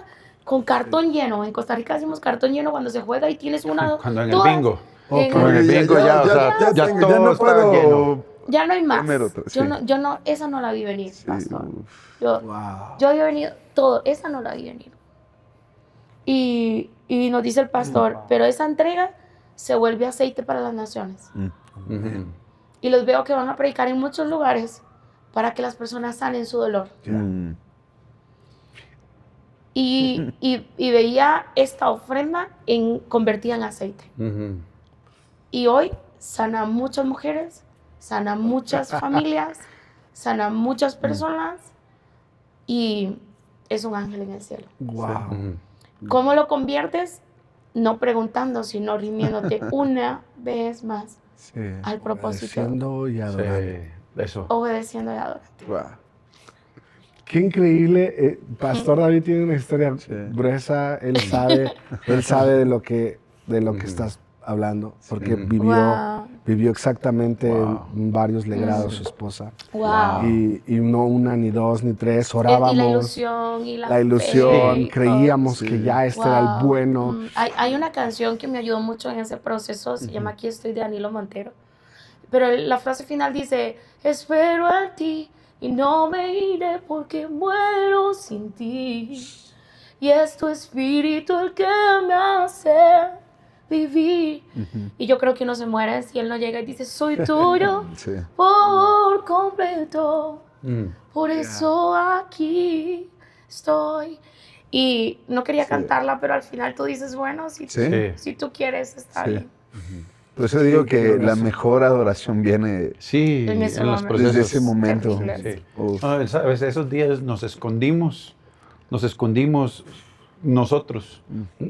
con cartón lleno. En Costa Rica hacemos cartón lleno cuando se juega y tienes una... Cuando en el todas- bingo. en- Como en el bingo ya, o sea, ya todo no está puedo. lleno. Ya no hay más. Comer otro, sí. Yo no, esa no la vi venir, pastor. Yo Wow. había venido, todo, esa no la vi venir. Y nos dice el pastor, pero esa entrega se vuelve aceite para las naciones. Y los veo que van a predicar en muchos lugares para que las personas sanen su dolor. y veía esta ofrenda convertida en aceite. Y hoy sana a muchas mujeres, sana a muchas familias, sana a muchas personas y es un ángel en el cielo. Wow. ¿Cómo lo conviertes? No preguntando, sino rindiéndote una vez más al propósito. Obedeciendo y adorando. Eso. Obedeciendo y adorando. Wow. Qué increíble. Pastor David tiene una historia gruesa. Él sabe de lo que estás hablando, porque vivió exactamente en varios legrados su esposa. Wow. Y no una, ni dos, ni tres. Orábamos. Y la ilusión y la ilusión, fe, creíamos que ya este era el bueno. Hay una canción que me ayudó mucho en ese proceso, se llama Aquí estoy, de Danilo Montero. Pero la frase final dice, espero en ti y no me iré porque muero sin ti. Y es tu espíritu el que me hace vivir. Y yo creo que uno se muere si él no llega y dice, soy tuyo por completo. Por eso aquí estoy. Y no quería cantarla, pero al final tú dices, bueno, si tú quieres, está bien. Por eso digo que la mejor adoración viene en los procesos. desde ese momento. A veces esos días nos escondimos nosotros.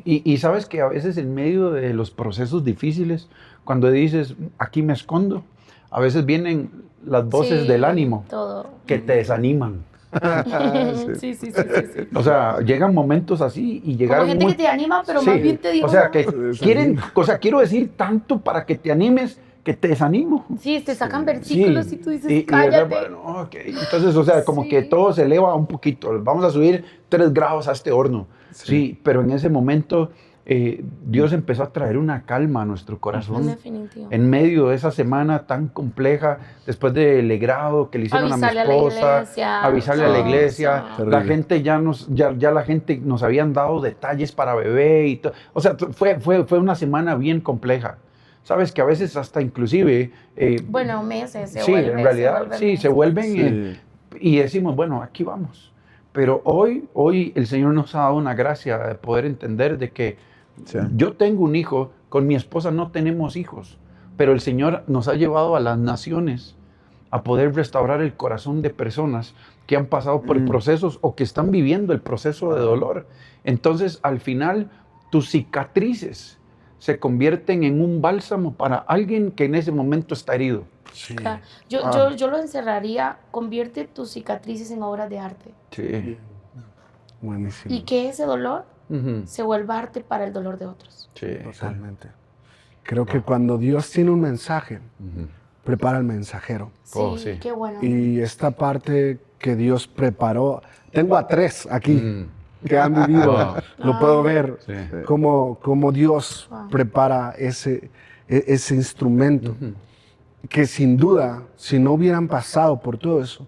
Y sabes que a veces en medio de los procesos difíciles, cuando dices, aquí me escondo, a veces vienen las voces del ánimo que te desaniman. Sí. O sea, llegan momentos así y llegaron como gente que te anima, pero más bien te digo. O sea, quiero decir tanto para que te animes que te desanimo. Sí, te sacan versículos y tú dices, cállate. Entonces, o sea, como que todo se eleva un poquito. Vamos a subir 3 grados a este horno. Sí, pero en ese momento Dios empezó a traer una calma a nuestro corazón. Definitivo. En medio de esa semana tan compleja, después del legrado que le hicieron a mi esposa, avisarle a la iglesia, la gente ya la gente nos habían dado detalles para bebé y todo. O sea, fue una semana bien compleja. Sabes que a veces hasta inclusive... meses se vuelven. En realidad, se vuelven y decimos, bueno, aquí vamos. Pero hoy el Señor nos ha dado una gracia de poder entender de que yo tengo un hijo, con mi esposa no tenemos hijos, pero el Señor nos ha llevado a las naciones a poder restaurar el corazón de personas que han pasado por procesos o que están viviendo el proceso de dolor. Entonces, al final, tus cicatrices se convierten en un bálsamo para alguien que en ese momento está herido. Sí. Yo lo encerraría, convierte tus cicatrices en obras de arte. Sí. Buenísimo. Y que ese dolor se vuelva arte para el dolor de otros. Sí. Totalmente. Creo que cuando Dios tiene un mensaje, prepara al mensajero. Sí, qué bueno. Y esta parte que Dios preparó, tengo a 3 aquí que han vivido, lo puedo ver, como Dios prepara ese instrumento. Que sin duda, si no hubieran pasado por todo eso,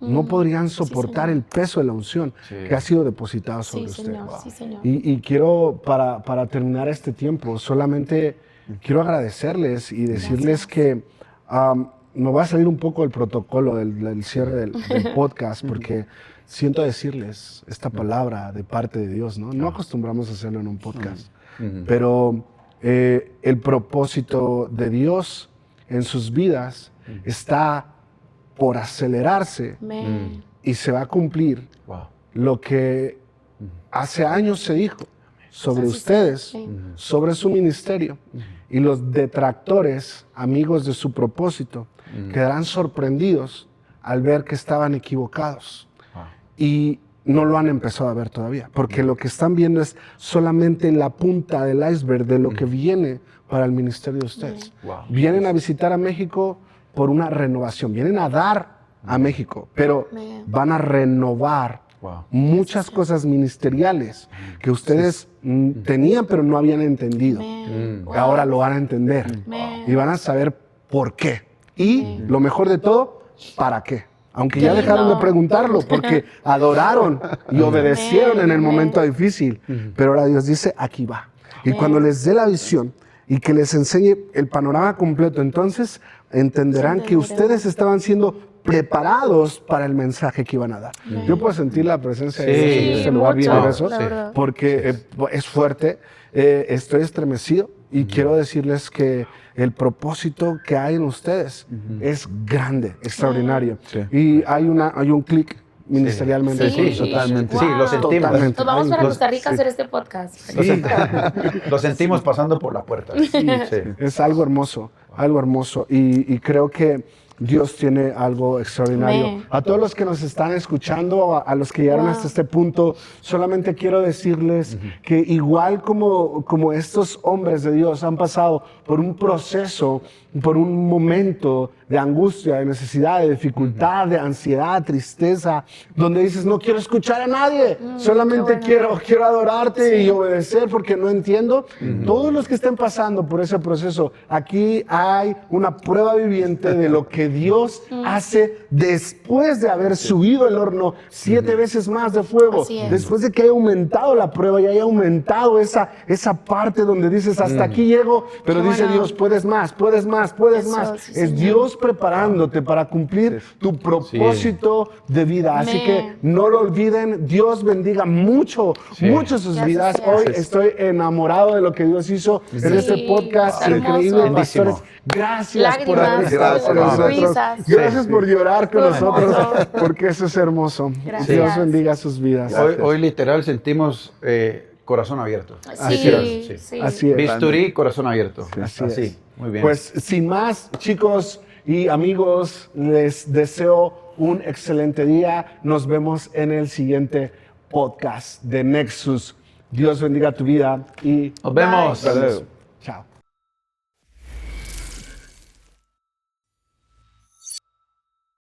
no podrían soportar el peso de la unción que ha sido depositada sobre usted. Sí, señor. Y quiero, para terminar este tiempo, solamente quiero agradecerles y decirles que me va a salir un poco el protocolo del cierre del podcast, porque siento decirles esta palabra de parte de Dios, ¿no? No acostumbramos a hacerlo en un podcast, pero el propósito de Dios en sus vidas está por acelerarse y se va a cumplir lo que hace años se dijo sobre ustedes, sobre su ministerio. Y los detractores, amigos de su propósito, quedarán sorprendidos al ver que estaban equivocados. Y no lo han empezado a ver todavía, porque lo que están viendo es solamente la punta del iceberg de lo que viene para el ministerio de ustedes. Vienen a visitar a México por una renovación, vienen a dar a México, pero van a renovar muchas cosas ministeriales que ustedes tenían pero no habían entendido. Ahora lo van a entender y van a saber por qué. Y lo mejor de todo, ¿para qué? Aunque ya dejaron de preguntarlo porque adoraron y obedecieron en el momento difícil. Pero ahora Dios dice, aquí va. Y cuando les dé la visión y que les enseñe el panorama completo, entonces entenderán que ustedes estaban siendo preparados para el mensaje que iban a dar. Yo puedo sentir la presencia de Dios en este lugar bien mucho, grueso, la verdad. porque es fuerte. Estoy estremecido y quiero decirles que el propósito que hay en ustedes es grande, extraordinario. Sí. Y hay un clic ministerialmente. Sí, totalmente. Wow. Sí, lo sentimos. Totalmente. Nos vamos para Los- Costa Rica a hacer este podcast. Lo sentimos pasando por la puerta. Sí. Es algo hermoso, algo hermoso. Y creo que Dios tiene algo extraordinario. Amén. A todos los que nos están escuchando, a los que llegaron Wow. hasta este punto, solamente quiero decirles que igual como estos hombres de Dios han pasado por un proceso, por un momento de angustia, de necesidad, de dificultad, de ansiedad, tristeza, donde dices, no quiero escuchar a nadie, solamente qué bueno. quiero adorarte y obedecer porque no entiendo. Todos los que estén pasando por ese proceso, aquí hay una prueba viviente de lo que Dios hace después de haber subido el horno 7 veces más de fuego, Así es. después de que haya aumentado la prueba y haya aumentado esa parte donde dices, hasta aquí llego, pero Qué dice bueno. Dios, puedes más, puedes más, puedes Eso, más. sí, Es Señor. Dios preparándote para cumplir tu propósito de vida. Así Amén. que no lo olviden. Dios bendiga mucho sus Gracias, vidas. Señor. Hoy estoy enamorado de lo que Dios hizo en Sí, este podcast hermoso. increíble. Bendísimo. Pastores, gracias por Lágrimas, haber estado con gracias, nosotros. risas. Gracias por llorar con Hermoso. nosotros, porque eso es hermoso. Gracias. Dios bendiga sus vidas. Hoy literal sentimos corazón abierto. Sí, sí. Así es. Bisturí, corazón abierto. Así es. Muy bien. Pues sin más, chicos y amigos, les deseo un excelente día. Nos vemos en el siguiente podcast de Nexus. Dios bendiga tu vida y nos vemos. Bye. Hasta luego. chao.